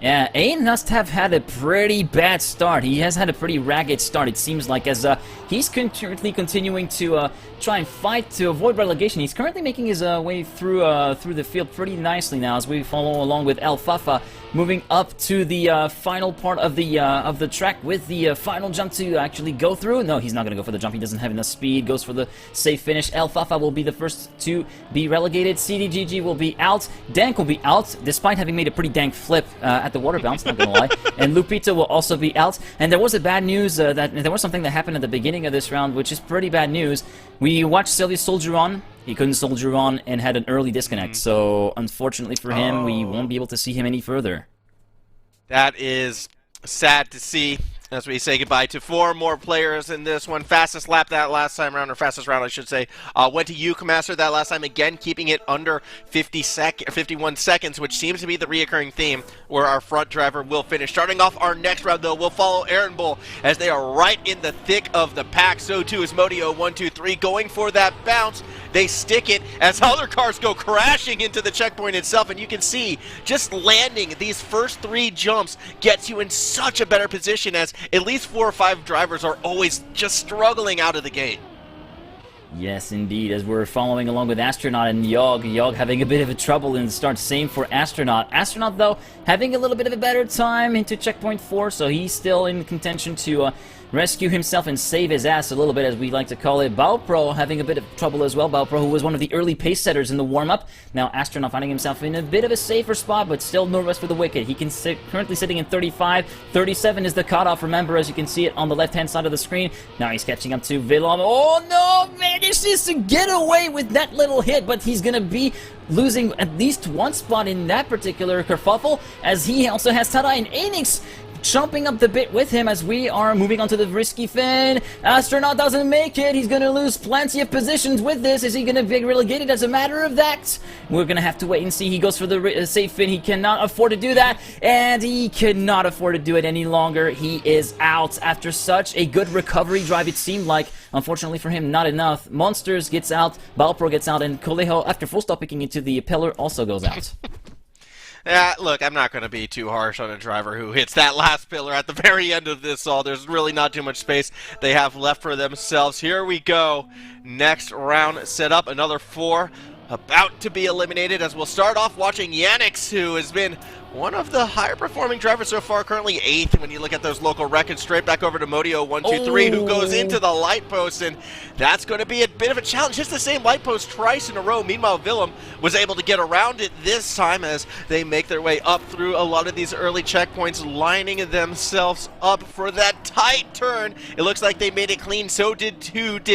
Speaker 2: Yeah, Ain must have had a pretty bad start. He has had a pretty ragged start, it seems like, as he's currently continuing to try and fight to avoid relegation. He's currently making his way through the field pretty nicely now as we follow along with El Fafa, moving up to the final part of the track with the final jump to actually go through. No, he's not going to go for the jump. He doesn't have enough speed. Goes for the safe finish. El Fafa will be the first to be relegated. CDGG will be out. Dank will be out, despite having made a pretty dank flip at the water bounce, not gonna lie. And Lupita will also be out. And there was a bad news that there was something that happened at the beginning of this round, which is pretty bad news. We watched Sylvius soldier on. He couldn't soldier on and had an early disconnect. So unfortunately for him, we won't be able to see him any further.
Speaker 3: That is sad to see as we say goodbye to 4 more players in this one. Fastest lap that last time around, or fastest round I should say, went to Ukemaster that last time, again keeping it under 51 seconds, which seems to be the reoccurring theme where our front driver will finish. Starting off our next round though, we'll follow Aaron Bull as they are right in the thick of the pack. So too is Modio123 going for that bounce. They stick it as other cars go crashing into the checkpoint itself, and you can see just landing these first 3 jumps gets you in such a better position as at least 4 or 5 drivers are always just struggling out of the gate.
Speaker 2: Yes, indeed, as we're following along with Astronaut and Yog. Yog having a bit of a trouble in the start, same for Astronaut. Astronaut, though, having a little bit of a better time into checkpoint 4, so he's still in contention to rescue himself and save his ass a little bit, as we like to call it. Baupro having a bit of trouble as well. Baupro, who was one of the early pace setters in the warm-up. Now Astronaut finding himself in a bit of a safer spot, but still no rest for the wicked. He can currently sitting in 35. 37 is the cutoff, remember, as you can see it on the left-hand side of the screen. Now he's catching up to Villom. Oh no, manages to get away with that little hit, but he's gonna be losing at least 1 spot in that particular kerfuffle, as he also has Tada and Enix jumping up the bit with him as we are moving on to the risky fin. Astronaut doesn't make it. He's going to lose plenty of positions with this. Is he going to be relegated as a matter of that? We're going to have to wait and see. He goes for the safe fin. He cannot afford to do that, and he cannot afford to do it any longer. He is out after such a good recovery drive, it seemed like. Unfortunately for him, not enough. Monsters gets out, Balpro gets out, and Colejo, after full stop picking into the pillar, also goes out.
Speaker 3: Yeah, look, I'm not going to be too harsh on a driver who hits that last pillar at the very end of this all. There's really not too much space they have left for themselves. Here we go. Next round set up. Another 4 about to be eliminated, as we'll start off watching Yannick's, who has been one of the higher performing drivers so far, currently 8th when you look at those local records. Straight back over to Modio123, who goes into the light post, and that's going to be a bit of a challenge. Just the same light post twice in a row. Meanwhile, Willem was able to get around it this time as they make their way up through a lot of these early checkpoints, lining themselves up for that tight turn. It looks like they made it clean. So did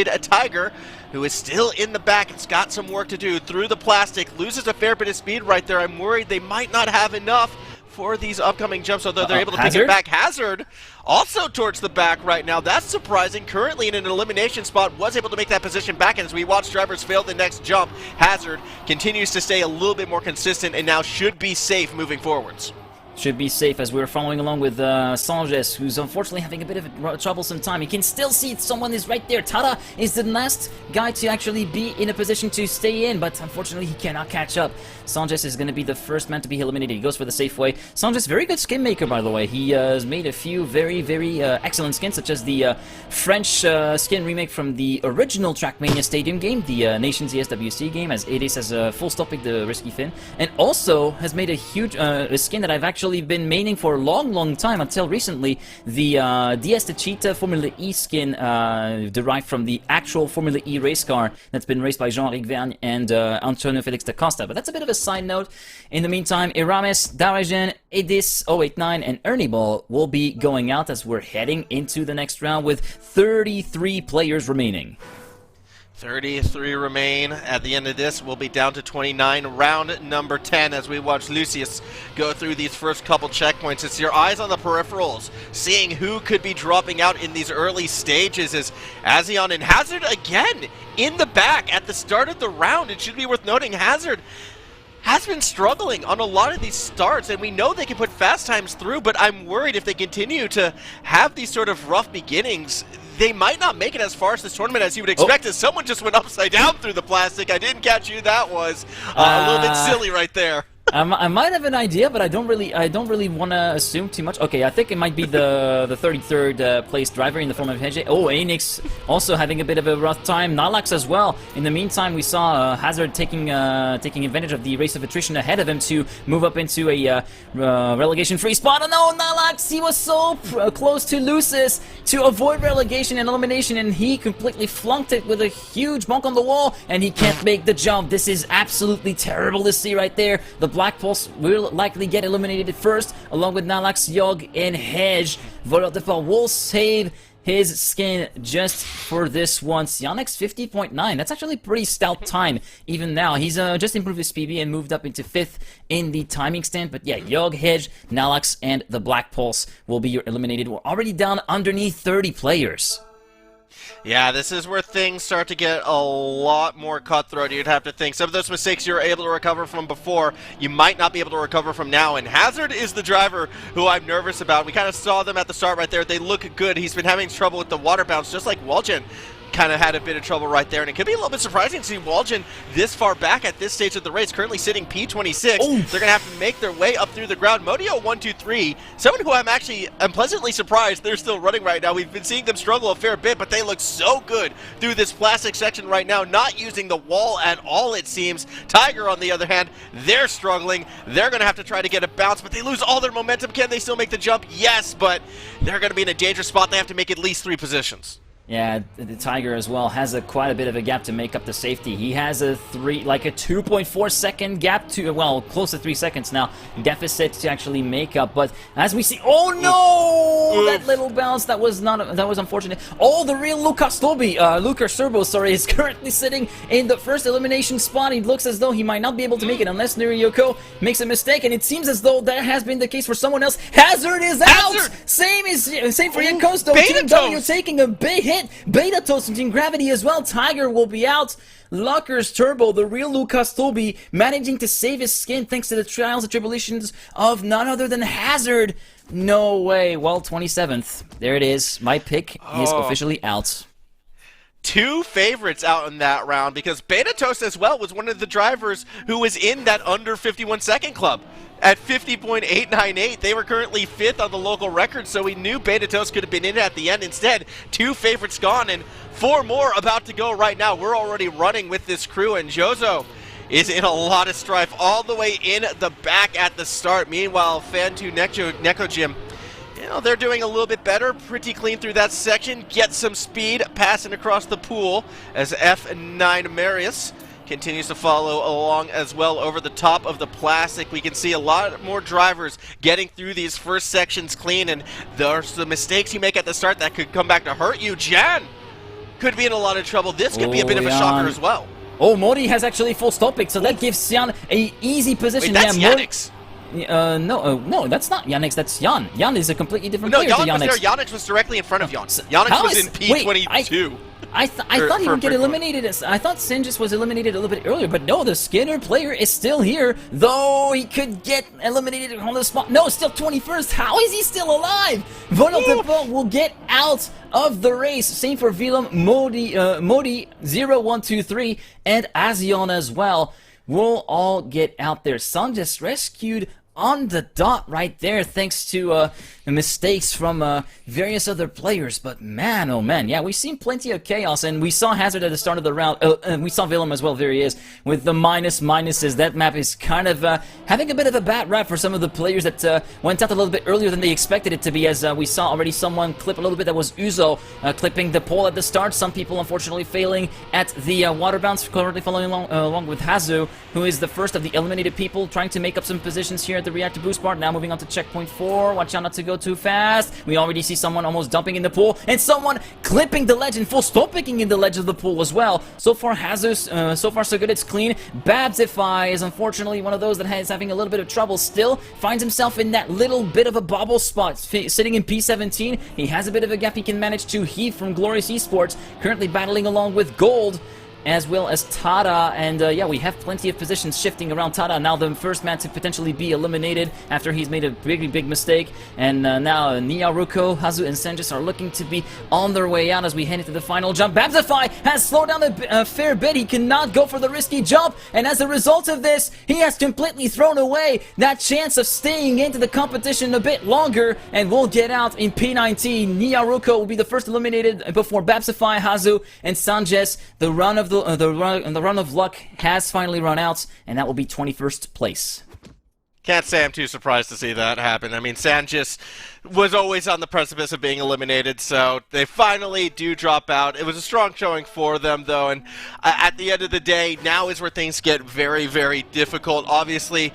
Speaker 3: a Tiger, who is still in the back. It's got some work to do through the plastic. Loses a fair bit of speed right there. I'm worried they might not have enough for these upcoming jumps, although they're able to pick it back. Hazard also towards the back right now. That's surprising. Currently in an elimination spot, was able to make that position back, and as we watch drivers fail the next jump, Hazard continues to stay a little bit more consistent and now should be safe moving forwards.
Speaker 2: should be safe as we're following along with Sanchez, who's unfortunately having a bit of a troublesome time. You can still see someone is right there. Tada is the last guy to actually be in a position to stay in, but unfortunately he cannot catch up. Sanchez is going to be the first man to be eliminated. He goes for the safe way. Sanchez, very good skin maker, by the way. He has made a few very excellent skins, such as the French skin remake from the original Trackmania Stadium game, the Nations ESWC game, as Edis has full stopping the risky fin, and also has made a huge a skin that I've actually been maining for a long time until recently, the DS Cheetah Formula E skin derived from the actual Formula E race car that's been raced by Jean-Ric Vergne and Antonio Felix da Costa. But that's a bit of a side note. In the meantime, Eramis, Darajan, Edis, 089, and Ernie Ball will be going out as we're heading into the next round with 33 players remaining.
Speaker 3: 33 remain. At the end of this, we'll be down to 29. Round number 10 as we watch Lucius go through these first couple checkpoints. It's your eyes on the peripherals, seeing who could be dropping out in these early stages as Azion and Hazard again in the back at the start of the round. It should be worth noting Hazard has been struggling on a lot of these starts, and we know they can put fast times through, but I'm worried if they continue to have these sort of rough beginnings, they might not make it as far as this tournament as you would expect. As someone just went upside down through the plastic. I didn't catch who that was. A little bit silly right there.
Speaker 2: I might have an idea, but I don't really want to assume too much. Okay, I think it might be the 33rd place driver in the form of Hedge. Oh, Enix also having a bit of a rough time. Nalax as well. In the meantime, we saw Hazard taking advantage of the race of attrition ahead of him to move up into a relegation-free spot. Oh no, Nalax! He was so close to Lucis to avoid relegation and elimination, and he completely flunked it with a huge bonk on the wall, and he can't make the jump. This is absolutely terrible to see right there. The Black Pulse will likely get eliminated first, along with Nalax, Yog, and Hedge. Volodepal will save his skin just for this one. Sionex 50.9. That's actually a pretty stout time even now. He's just improved his PB and moved up into 5th in the timing stand. But yeah, Yog, Hedge, Nalax, and the Black Pulse will be your eliminated. We're already down underneath 30 players.
Speaker 3: Yeah, this is where things start to get a lot more cutthroat, you'd have to think. Some of those mistakes you were able to recover from before, you might not be able to recover from now. And Hazard is the driver who I'm nervous about. We kind of saw them at the start right there. They look good. He's been having trouble with the water bounce, just like Walgen kind of had a bit of trouble right there. And it could be a little bit surprising to see Walgen this far back at this stage of the race, currently sitting P26. Oof. They're going to have to make their way up through the ground. Modio123, someone who I'm pleasantly surprised they're still running right now. We've been seeing them struggle a fair bit, but they look so good through this plastic section right now, not using the wall at all, it seems. Tiger, on the other hand, they're struggling. They're going to have to try to get a bounce, but they lose all their momentum. Can they still make the jump? Yes, but they're going to be in a dangerous spot. They have to make at least 3 positions.
Speaker 2: Yeah, the Tiger as well has quite a bit of a gap to make up the safety. He has a 2.4 second gap to, well, close to 3 seconds now, deficit to actually make up. But as we see, oh no! Oof. That little bounce, that was unfortunate. Oh, the real Lucas Turbo, sorry, is currently sitting in the first elimination spot. He looks as though he might not be able to make it unless Nuriyoko makes a mistake, and it seems as though that has been the case for someone else. Hazard is out! Same for Yankosto. Team W taking a big hit. Beta Toast and Team Gravity as well. Tiger will be out. Lucas Turbo, the real Lucas Toby, managing to save his skin thanks to the trials and tribulations of none other than Hazard. No way. Well, 27th. There it is. My pick is officially out.
Speaker 3: 2 favorites out in that round because Beta Toast as well was one of the drivers who was in that under 51 second club. At 50.898, they were currently 5th on the local record, so we knew Beta Toast could have been in at the end. Instead, 2 favorites gone and 4 more about to go right now. We're already running with this crew, and Jozo is in a lot of strife all the way in the back at the start. Meanwhile, Fan2 Neko Gym, you know, they're doing a little bit better, pretty clean through that section, get some speed passing across the pool as F9 Marius continues to follow along as well over the top of the plastic. We can see a lot more drivers getting through these first sections clean, and there's the mistakes you make at the start that could come back to hurt you. Jan could be in a lot of trouble. This could be a bit of a shocker as well.
Speaker 2: Oh, Mori has actually full stopping, so that gives Xian a easy position.
Speaker 3: Wait, that's Yannick's.
Speaker 2: No, that's not Yannick's, that's Jan. Jan is a completely different
Speaker 3: No,
Speaker 2: player to
Speaker 3: Jan was
Speaker 2: Yannick's.
Speaker 3: there. Yannick was directly in front of Jan. Yannick was in P22.
Speaker 2: I thought he would get eliminated. I thought Sinjus was eliminated a little bit earlier, but no, the Skinner player is still here, though he could get eliminated on the spot. No, still 21st. How is he still alive? Voneltepo will get out of the race. Same for Willem, Modi 0123, and Azion as well. We'll all get out there. Sanjus rescued on the dot right there, thanks to mistakes from various other players. But man, oh man, yeah, we've seen plenty of chaos, and we saw Hazard at the start of the round, and we saw Willem as well. There he is, with the minuses. That map is kind of having a bit of a bad rap for some of the players that went out a little bit earlier than they expected it to be, as we saw already someone clip a little bit. That was Uzo clipping the pole at the start. Some people unfortunately failing at the water bounce, currently following along with Hazu, who is the first of the eliminated people, trying to make up some positions here at the reactor boost part. Now moving on to checkpoint 4. Watch out not to go too fast. We already see someone almost dumping in the pool, and someone clipping the ledge and full stop picking in the ledge of the pool as well. So far, Hazus, so far so good. It's clean. Babsify is unfortunately one of those that is having a little bit of trouble still. Finds himself in that little bit of a bobble spot, sitting in P17. He has a bit of a gap he can manage to heave from Glorious Esports, currently battling along with Gold, as well as Tada, and yeah, we have plenty of positions shifting around Tada. Now the first man to potentially be eliminated after he's made a big mistake, and now Nia, Ruko, Hazu, and Senjus are looking to be on their way out as we head into the final jump. Babsify has slowed down a fair bit. He cannot go for the risky jump, and as a result of this, he has completely thrown away that chance of staying into the competition a bit longer, and will get out in P19. Nia, Ruko will be the first eliminated before Babsify, Hazu, and Sanjus. The run of luck has finally run out, and that will be 21st place.
Speaker 3: Can't say I'm too surprised to see that happen. I mean, Sanjus was always on the precipice of being eliminated, so they finally do drop out. It was a strong showing for them, though, and at the end of the day, now is where things get very difficult. Obviously,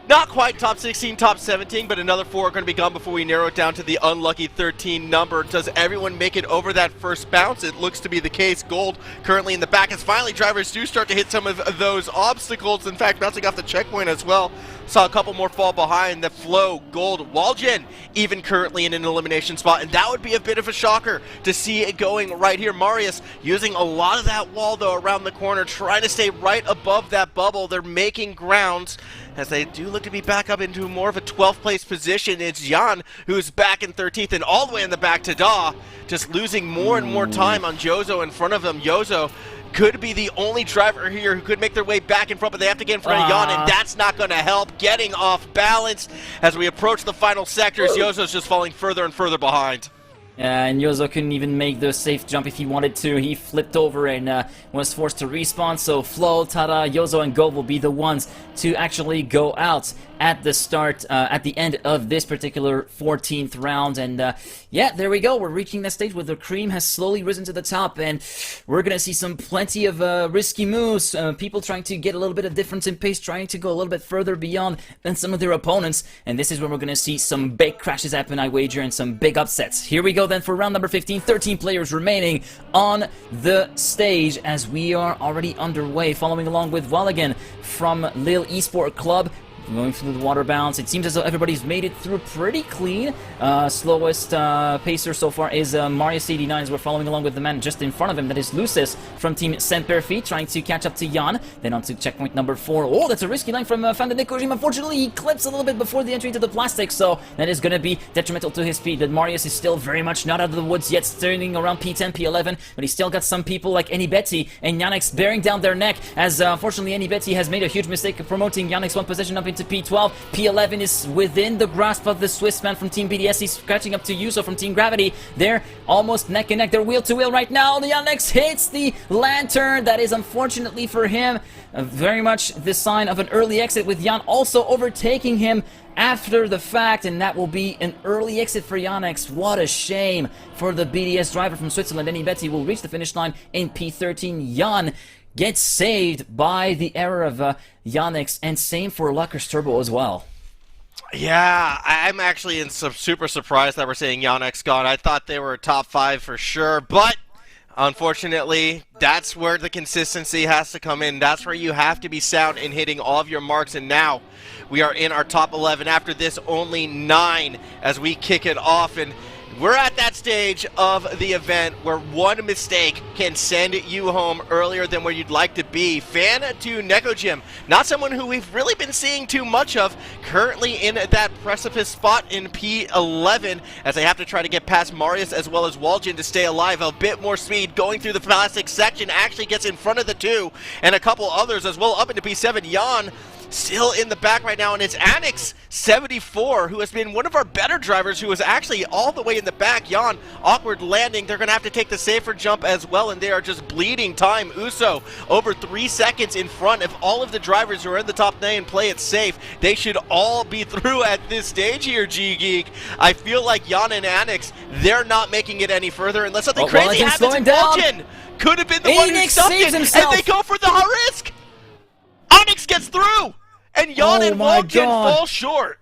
Speaker 3: not quite top 16, top 17, but another 4 are going to be gone before we narrow it down to the unlucky 13 number. Does everyone make it over that first bounce? It looks to be the case. Gold currently in the back, as finally drivers do start to hit some of those obstacles. In fact, bouncing off the checkpoint as well. Saw a couple more fall behind. The Flow, Gold, Walgen even currently in an elimination spot, and that would be a bit of a shocker to see it going right here. Marius using a lot of that wall, though, around the corner, trying to stay right above that bubble. They're making grounds as they do look to be back up into more of a 12th place position. It's Jan who's back in 13th, and all the way in the back to Da, just losing more and more time on Jozo in front of him. Yozo could be the only driver here who could make their way back in front, but they have to get in front of Jan, and that's not going to help. Getting off balance as we approach the final sectors. Yozo's just falling further and further behind.
Speaker 2: And Yozo couldn't even make the safe jump if he wanted to. He flipped over and was forced to respawn. So Flo, Tada, Yozo, and Gold will be the ones to actually go out at the start, at the end of this particular 14th round. And yeah, there we go. We're reaching that stage where the cream has slowly risen to the top, and we're gonna see some plenty of risky moves. People trying to get a little bit of difference in pace, trying to go a little bit further beyond than some of their opponents. And this is where we're gonna see some big crashes happen, I wager, and some big upsets. Here we go then for round number 15. 13 players remaining on the stage as we are already underway, following along with Walligan from Lille Esport Club. Going through the water bounce. It seems as though everybody's made it through pretty clean. Slowest pacer so far is Marius89, as we're following along with the man just in front of him. That is Lucis from Team Semperfi, trying to catch up to Jan. Then on to checkpoint number 4. Oh, that's a risky line from Van den Nikojim. Unfortunately, he clips a little bit before the entry into the plastic, so that is going to be detrimental to his speed. But Marius is still very much not out of the woods yet, turning around P10, P11, but he's still got some people like Anibeti and Yannick's bearing down their neck, as unfortunately Anibeti has made a huge mistake of promoting Yannick's one position up into P12. P11 is within the grasp of the Swiss man from Team BDS. He's catching up to Yuso from Team Gravity. They're almost neck and neck. They're wheel to wheel right now. Yannick hits the lantern. That is unfortunately for him very much the sign of an early exit, with Jan also overtaking him after the fact, and that will be an early exit for Yannick. What a shame for the BDS driver from Switzerland. Anibeti will reach the finish line in P13. Jan gets saved by the error of Yannick, and same for Lucker's Turbo as well.
Speaker 3: Yeah, I'm actually super surprised that we're seeing Yannick's gone. I thought they were top 5 for sure, but unfortunately, that's where the consistency has to come in. That's where you have to be sound in hitting all of your marks. And now we are in our top 11. After this, only 9 as we kick it off. And we're at that stage of the event where one mistake can send you home earlier than where you'd like to be. Fan to Nekojim, not someone who we've really been seeing too much of, currently in that precipice spot in P11 as they have to try to get past Marius as well as Waljin to stay alive. A bit more speed going through the plastic section, actually gets in front of the 2 and a couple others as well up into P7. Jan still in the back right now, and it's Anix74, who has been one of our better drivers, who is actually all the way in the back. Jan, awkward landing. They're going to have to take the safer jump as well, and they are just bleeding time. Uso, over 3 seconds in front. If all of the drivers who are in the top 9 play it safe, they should all be through at this stage here, G-Geek. I feel like Jan and Anix, they're not making it any further unless something crazy happens. And Waljin could have been the one who stopped it, and they go for the high risk. Onyx gets through, and Jan and Waljin fall short.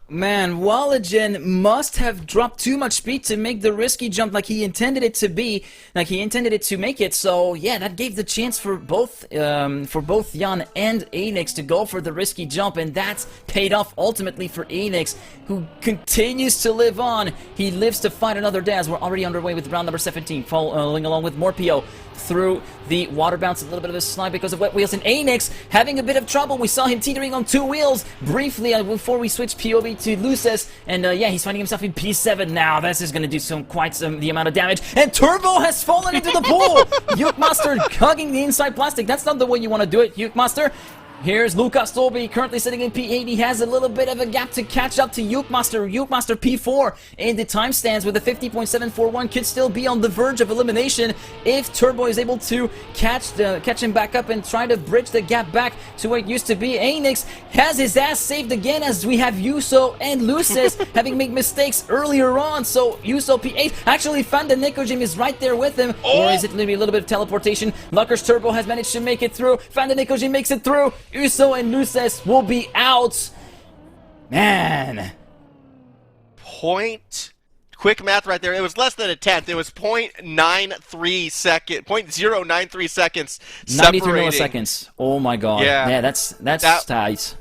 Speaker 2: Man, Waljin must have dropped too much speed to make the risky jump like he intended it to be, like he intended it to make it. So yeah, that gave the chance for both Jan and Anix to go for the risky jump, and that's paid off ultimately for Anix, who continues to live on. He lives to fight another day as we're already underway with round number 17, following along with Morpio through the water bounce. A little bit of a slide because of wet wheels, and Anix having a bit of trouble. We saw him teetering on 2 wheels briefly before we switched POV to Lucis, and yeah, he's finding himself in P7 now. This is going to do quite the amount of damage, and Turbo has fallen into the pool. Yukemaster hugging the inside plastic. That's not the way you want to do it, Yukemaster. Here's Lucas Stolby, currently sitting in P8. He has a little bit of a gap to catch up to Yukemaster. Yukemaster P4 in the time stands with a 50.741. Could still be on the verge of elimination if Turbo is able to catch him back up and try to bridge the gap back to where it used to be. Anix has his ass saved again as we have Yuso and Lucis having made mistakes earlier on. So Yuso P8 actually found the Nekojim is right there with him. Or is it maybe a little bit of teleportation? Lucker's Turbo has managed to make it through. Found the Nekojim makes it through. Uso and Lucis will be out. Man.
Speaker 3: Quick math right there. It was less than a tenth. It was 0.93 seconds
Speaker 2: 93 milliseconds. Oh my god. Yeah, that's tight.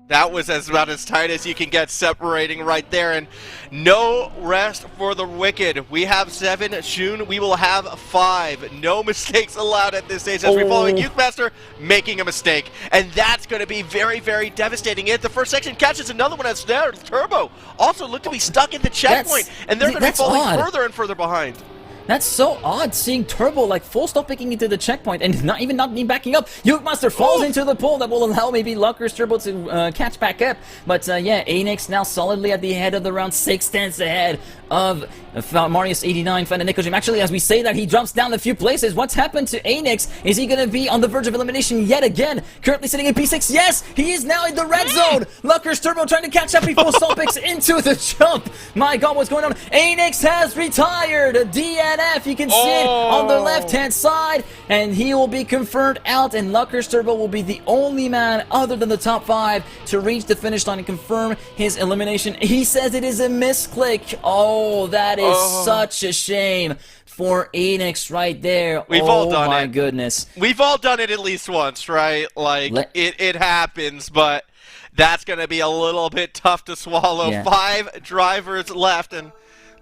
Speaker 3: That was about as tight as you can get, separating right there. And no rest for the wicked. We have 7. Shun, we will have 5. No mistakes allowed at this stage as we're following Yukemaster making a mistake. And that's going to be very, very devastating. If the first section catches another one as there, Turbo also looked to be stuck at the checkpoint. And they're going to be falling further and further behind.
Speaker 2: That's so odd, seeing Turbo like full stop picking into the checkpoint and not backing up. Yukemaster falls into the pool. That will allow maybe Lucker's Turbo to catch back up. But yeah, Anix now solidly at the head of the round, 6 tenths ahead of Marius 89, Fanda Nekojim. Actually, as we say that, he drops down a few places. What's happened to Anix? Is he going to be on the verge of elimination yet again? Currently sitting in P6. Yes, he is now in the red zone. Lucker's Turbo trying to catch up before Stolpix into the jump. My god, what's going on? Anix has retired. DNF, you can see it on the left-hand side, and he will be confirmed out, and Lucker's Turbo will be the only man other than the top 5 to reach the finish line and confirm his elimination. He says it is a misclick. Oh, that is such a shame for Anix right there.
Speaker 3: We've all done it.
Speaker 2: Oh my goodness.
Speaker 3: We've all done it at least once, right? Like, it happens, but that's going to be a little bit tough to swallow. Yeah. 5 drivers left, and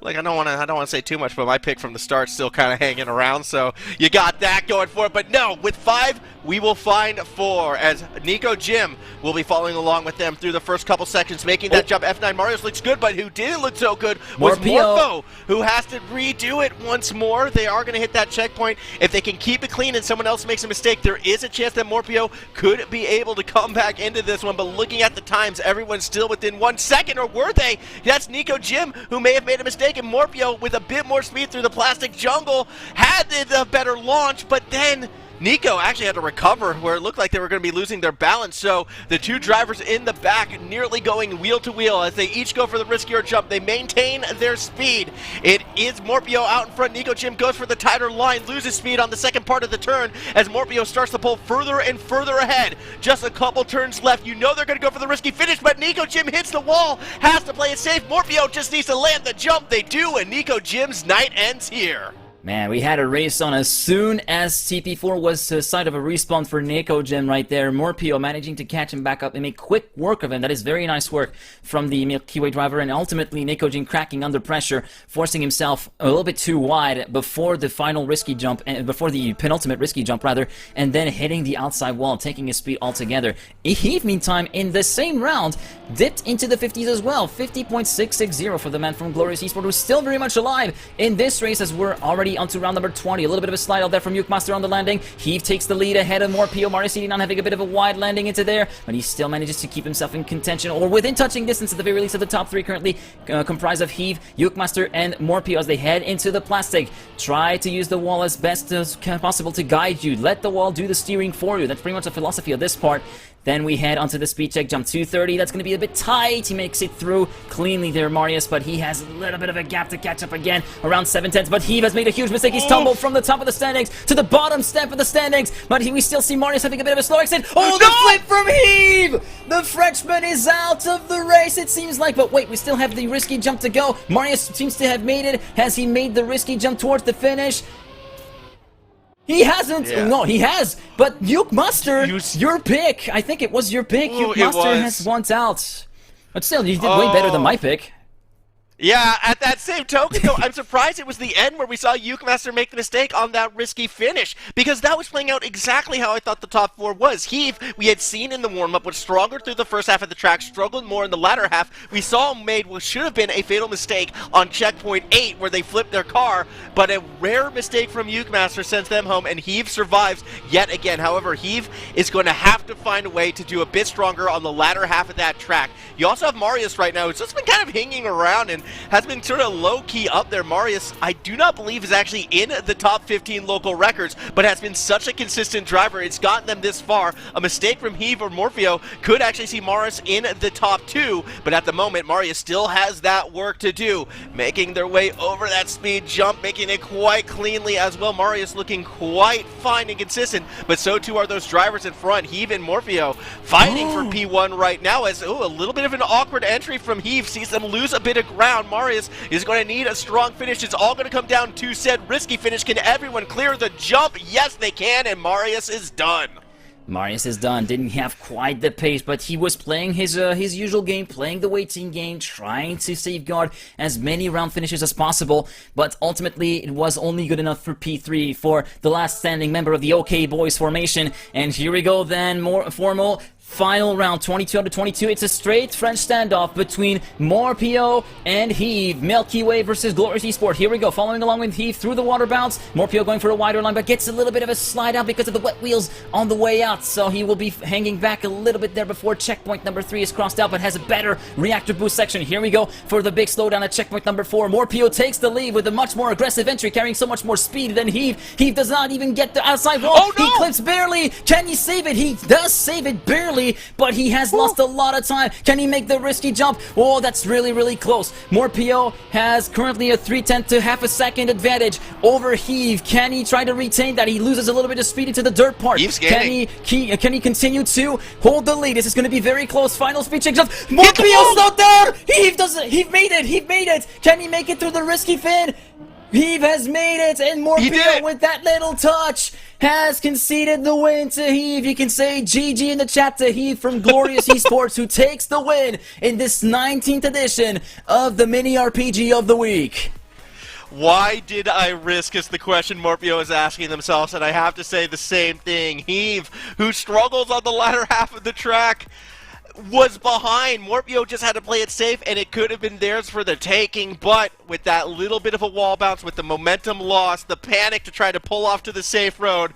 Speaker 3: like, I don't want to say too much, but my pick from the start still kind of hanging around, so you got that going for it. But no, with 5, we will find 4, as Nico Jim will be following along with them through the first couple sections, making that jump. F9 Marius looks good, but who didn't look so good was Morpho, who has to redo it once more. They are going to hit that checkpoint. If they can keep it clean and someone else makes a mistake, there is a chance that Morpio could be able to come back into this one. But looking at the times, everyone's still within 1 second, or were they? That's Nico Jim, who may have made a mistake, and Morpio, with a bit more speed through the plastic jungle, had the better launch, but then Nico actually had to recover where it looked like they were going to be losing their balance. So the 2 drivers in the back nearly going wheel to wheel as they each go for the riskier jump. They maintain their speed. It is Morpio out in front. Nico Jim goes for the tighter line, loses speed on the second part of the turn as Morpio starts to pull further and further ahead. Just a couple turns left. You know they're going to go for the risky finish, but Nico Jim hits the wall, has to play it safe. Morpio just needs to land the jump. They do, and Nico Jim's night ends here.
Speaker 2: Man, we had a race on as soon as TP4 was side of a respawn for Nekogen right there. Morpio managing to catch him back up and make quick work of him. That is very nice work from the Milky Way driver, and ultimately Nekogen cracking under pressure, forcing himself a little bit too wide before the final risky jump, before the penultimate risky jump rather, and then hitting the outside wall, taking his speed altogether. Heave, meantime, in the same round, dipped into the 50s as well. 50.660 for the man from Glorious Esports, who's still very much alive in this race as we're already onto round number 20. A little bit of a slide out there from Yukemaster on the landing. Heave takes the lead ahead of Morpio. Marius CD9 having a bit of a wide landing into there, but he still manages to keep himself in contention, or within touching distance at the very least of the top three, currently comprised of Heave, Yukemaster, and Morpio as they head into the plastic. Try to use the wall as best as possible to guide you. Let the wall do the steering for you. That's pretty much the philosophy of this part. Then we head onto the speed check, jump 230. That's going to be a bit tight. He makes it through cleanly there, Marius, but he has a little bit of a gap to catch up again, around 7/10. But Heave has made a huge mistake. He's tumbled from the top of the standings to the bottom step of the standings. But we still see Marius having a bit of a slow exit. Oh, the flip from Heave! The Frenchman is out of the race, it seems like. But wait, we still have the risky jump to go. Marius seems to have made it. Has he made the risky jump towards the finish? He hasn't!
Speaker 3: Yeah.
Speaker 2: No, he has! But Yukemaster, your pick! I think it was your pick. Yukemaster has won out. But still, you did way better than my pick.
Speaker 3: Yeah, at that same token, though, I'm surprised it was the end where we saw Yukemaster make the mistake on that risky finish, because that was playing out exactly how I thought the top four was. Heave, we had seen in the warm-up, was stronger through the first half of the track, struggled more in the latter half. We saw him made what should have been a fatal mistake on checkpoint 8, where they flipped their car, but a rare mistake from Yukemaster sends them home, and Heave survives yet again. However, Heave is going to have to find a way to do a bit stronger on the latter half of that track. You also have Marius right now, who's just been kind of hanging around and has been sort of low-key up there. Marius, I do not believe, is actually in the top 15 local records, but has been such a consistent driver. It's gotten them this far. A mistake from Heave or Morpio could actually see Marius in the top 2, but at the moment, Marius still has that work to do, making their way over that speed jump, making it quite cleanly as well. Marius looking quite fine and consistent, but so too are those drivers in front. Heave and Morpio fighting for P1 right now, as a little bit of an awkward entry from Heave sees them lose a bit of ground. Marius is going to need a strong finish. It's all going to come down to said risky finish. Can everyone clear the jump? Yes, they can, and Marius is done.
Speaker 2: Marius is done. Didn't have quite the pace, but he was playing his usual game, playing the waiting game, trying to safeguard as many round finishes as possible, but ultimately it was only good enough for P3, for the last standing member of the OK Boys formation. And here we go then, more formal final round, 22 out of 22. It's a straight French standoff between Morpio and Heave. Milky Way versus Glorious Esports. Here we go, following along with Heave through the water bounce. Morpio going for a wider line, but gets a little bit of a slide out because of the wet wheels on the way out. So he will be hanging back a little bit there before checkpoint number 3 is crossed out, but has a better reactor boost section. Here we go for the big slowdown at checkpoint number 4. Morpio takes the lead with a much more aggressive entry, carrying so much more speed than Heave. Heave does not even get the outside wall.
Speaker 3: Oh, no!
Speaker 2: He clips barely. Can he save it? He does save it barely, but he has lost a lot of time. Can he make the risky jump? Oh, that's really, really close. Morpio has currently a 3/10 to half a second advantage over Heave. Can he try to retain that? He loses a little bit of speed into the dirt part. Can he continue to hold the lead? This is going to be very close. Final speed check jump. Morpio slowed down. Heave made it. Heave made it. Can he make it through the risky fin? Heave has made it, and Morpio with that little touch has conceded the win to Heave. You can say GG in the chat to Heave from Glorious Esports, who takes the win in this 19th edition of the Mini RPG of the Week.
Speaker 3: Why did I risk is the question Morpio is asking themselves, and I have to say the same thing. Heave, who struggles on the latter half of the track, was behind. Morpio just had to play it safe, and it could have been theirs for the taking, but with that little bit of a wall bounce, with the momentum lost, the panic to try to pull off to the safe road,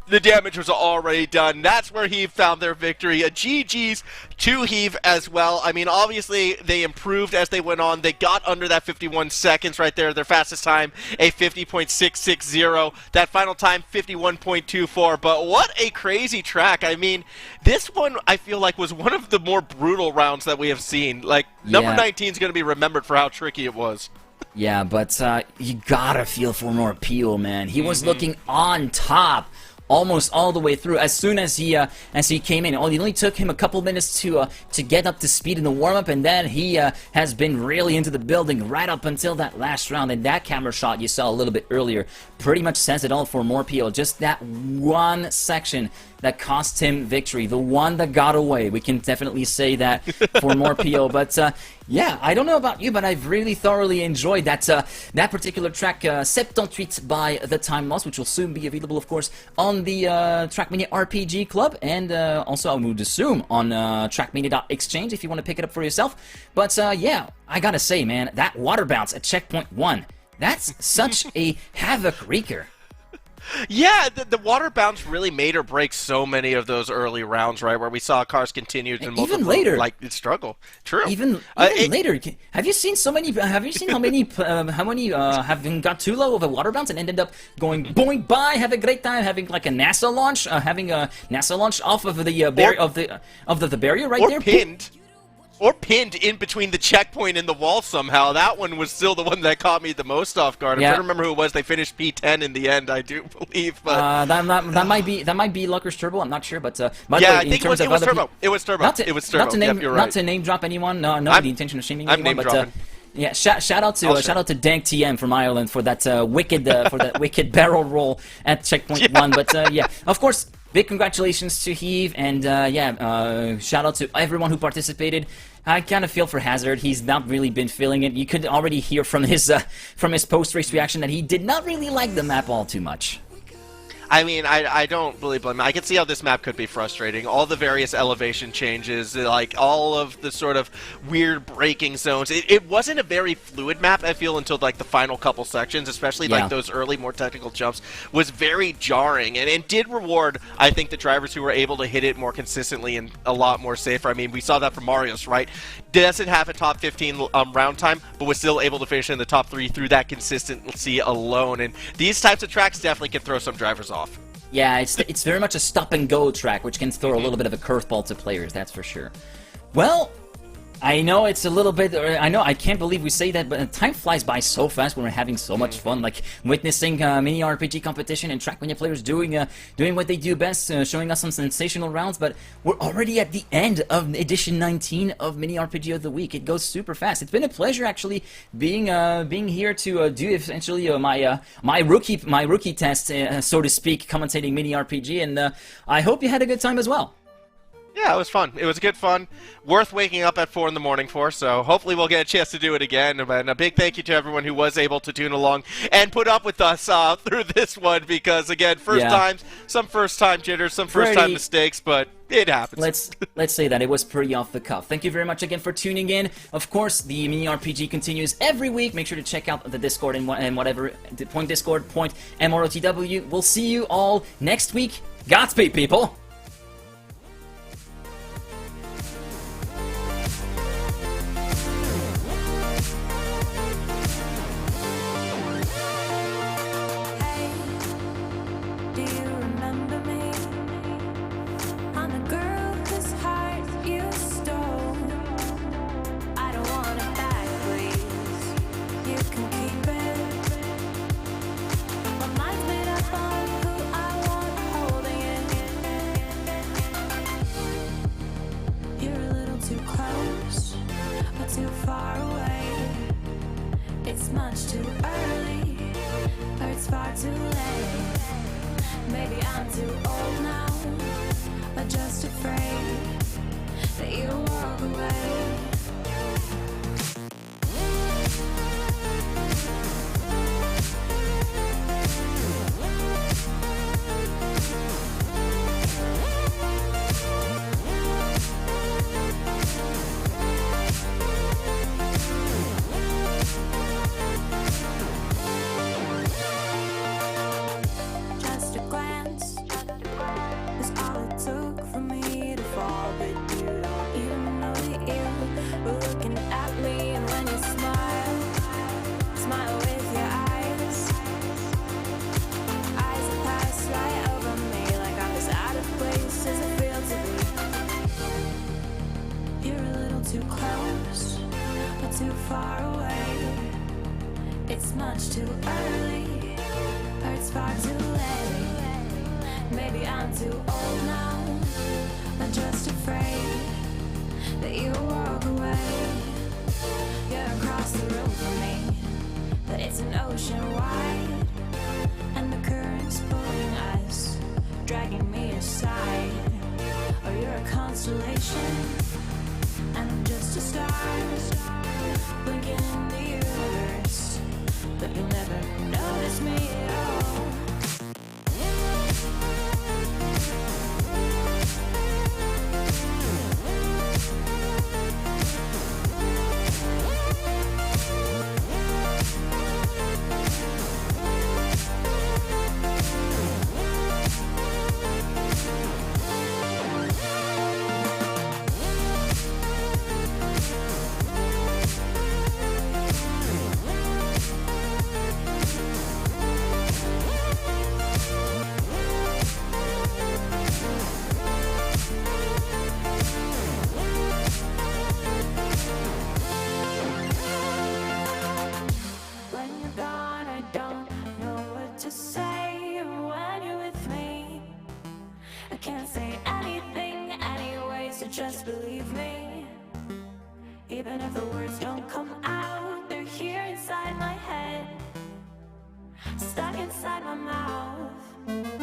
Speaker 3: the damage was already done. That's where Heave found their victory. A GG's to Heave as well. I mean, obviously, they improved as they went on. They got under that 51 seconds right there. Their fastest time, a 50.660. That final time, 51.24. But what a crazy track. I mean, this one, I feel like, was one of the more brutal rounds that we have seen. Like, number 19 is going to be remembered for how tricky it was.
Speaker 2: Yeah, but you gotta feel for Morpio, man. He was looking on top almost all the way through. As soon as he came in, it only took him a couple minutes to get up to speed in the warm-up, and then he has been really into the building right up until that last round. And that camera shot you saw a little bit earlier pretty much says it all for MROTW. Just that one section that cost him victory, the one that got away. We can definitely say that for MROTW. But yeah, I don't know about you, but I've really thoroughly enjoyed that that particular track, 78 by the Time Loss, which will soon be available, of course, on the TrackMania RPG Club, and also I would assume on TrackMania.exchange if you want to pick it up for yourself. But yeah, I gotta say, man, that water bounce at checkpoint 1, that's such a havoc wreaker.
Speaker 3: Yeah, the water bounce really made or break so many of those early rounds, right, where we saw cars continue to
Speaker 2: even later,
Speaker 3: like struggle. True.
Speaker 2: Even later, have you seen so many? Have you seen how many have got too low of a water bounce and ended up going boing by, have a great time, having like a NASA launch, having a NASA launch off of the barrier right there,
Speaker 3: or pinned in between the checkpoint and the wall somehow. That one was still the one that caught me the most off guard. I'm trying to remember who it was. They finished P10 in the end, I do believe. But
Speaker 2: that might be Lucker's Turbo. I'm not sure, but by
Speaker 3: yeah,
Speaker 2: the way,
Speaker 3: I think it was Turbo. It was Turbo. It was Turbo.
Speaker 2: Not to name drop anyone. No, the intention of shaming anyone. But yeah, shout out to Dank TM from Ireland for that wicked barrel roll at checkpoint 1. But yeah, of course. Big congratulations to Heave, and shout out to everyone who participated. I kind of feel for Hazard. He's not really been feeling it. You could already hear from his post-race reaction that he did not really like the map all too much.
Speaker 3: I mean, I don't really blame him. I can see how this map could be frustrating. All the various elevation changes, like all of the sort of weird braking zones. It wasn't a very fluid map, I feel, until like the final couple sections, especially like those early, more technical jumps, was very jarring. And it did reward, I think, the drivers who were able to hit it more consistently and a lot more safer. I mean, we saw that from Marius, right? Doesn't have a top 15 round time, but was still able to finish in the top 3 through that consistency alone. And these types of tracks definitely can throw some drivers off.
Speaker 2: Yeah, it's very much a stop-and-go track, which can throw a little bit of a curveball to players, that's for sure. Well, I know it's a little bit... I can't believe we say that, but time flies by so fast when we're having so much fun, like witnessing mini RPG competition and TrackMania players doing what they do best, showing us some sensational rounds, but we're already at the end of edition 19 of Mini RPG of the Week. It goes super fast. It's been a pleasure, actually, being here to do essentially my rookie test, so to speak, commentating Mini RPG, and I hope you had a good time as well.
Speaker 3: Yeah, it was fun. It was good fun. Worth waking up at 4 in the morning for, so hopefully we'll get a chance to do it again. And a big thank you to everyone who was able to tune along and put up with us through this one, because, again, some first-time jitters, some first-time mistakes, but it happens.
Speaker 2: Let's say that it was pretty off the cuff. Thank you very much again for tuning in. Of course, the Mini RPG continues every week. Make sure to check out the Discord and whatever, point Discord, point MROTW. We'll see you all next week. Godspeed, people!
Speaker 1: Too far away. It's much too early, or it's far too late. Maybe I'm too old now, or just afraid that you'll walk away. Too close, but too far away. It's much too early, or it's far too late. Maybe I'm too old now. I'm just afraid that you'll walk away. You're across the room from me, but it's an ocean wide, and the current's pulling us, dragging me aside. Or you're a constellation, and I'm just a star, blinking in the universe, but you'll never notice me at all. Just believe me, even if the words don't come out, they're here inside my head, stuck inside my mouth.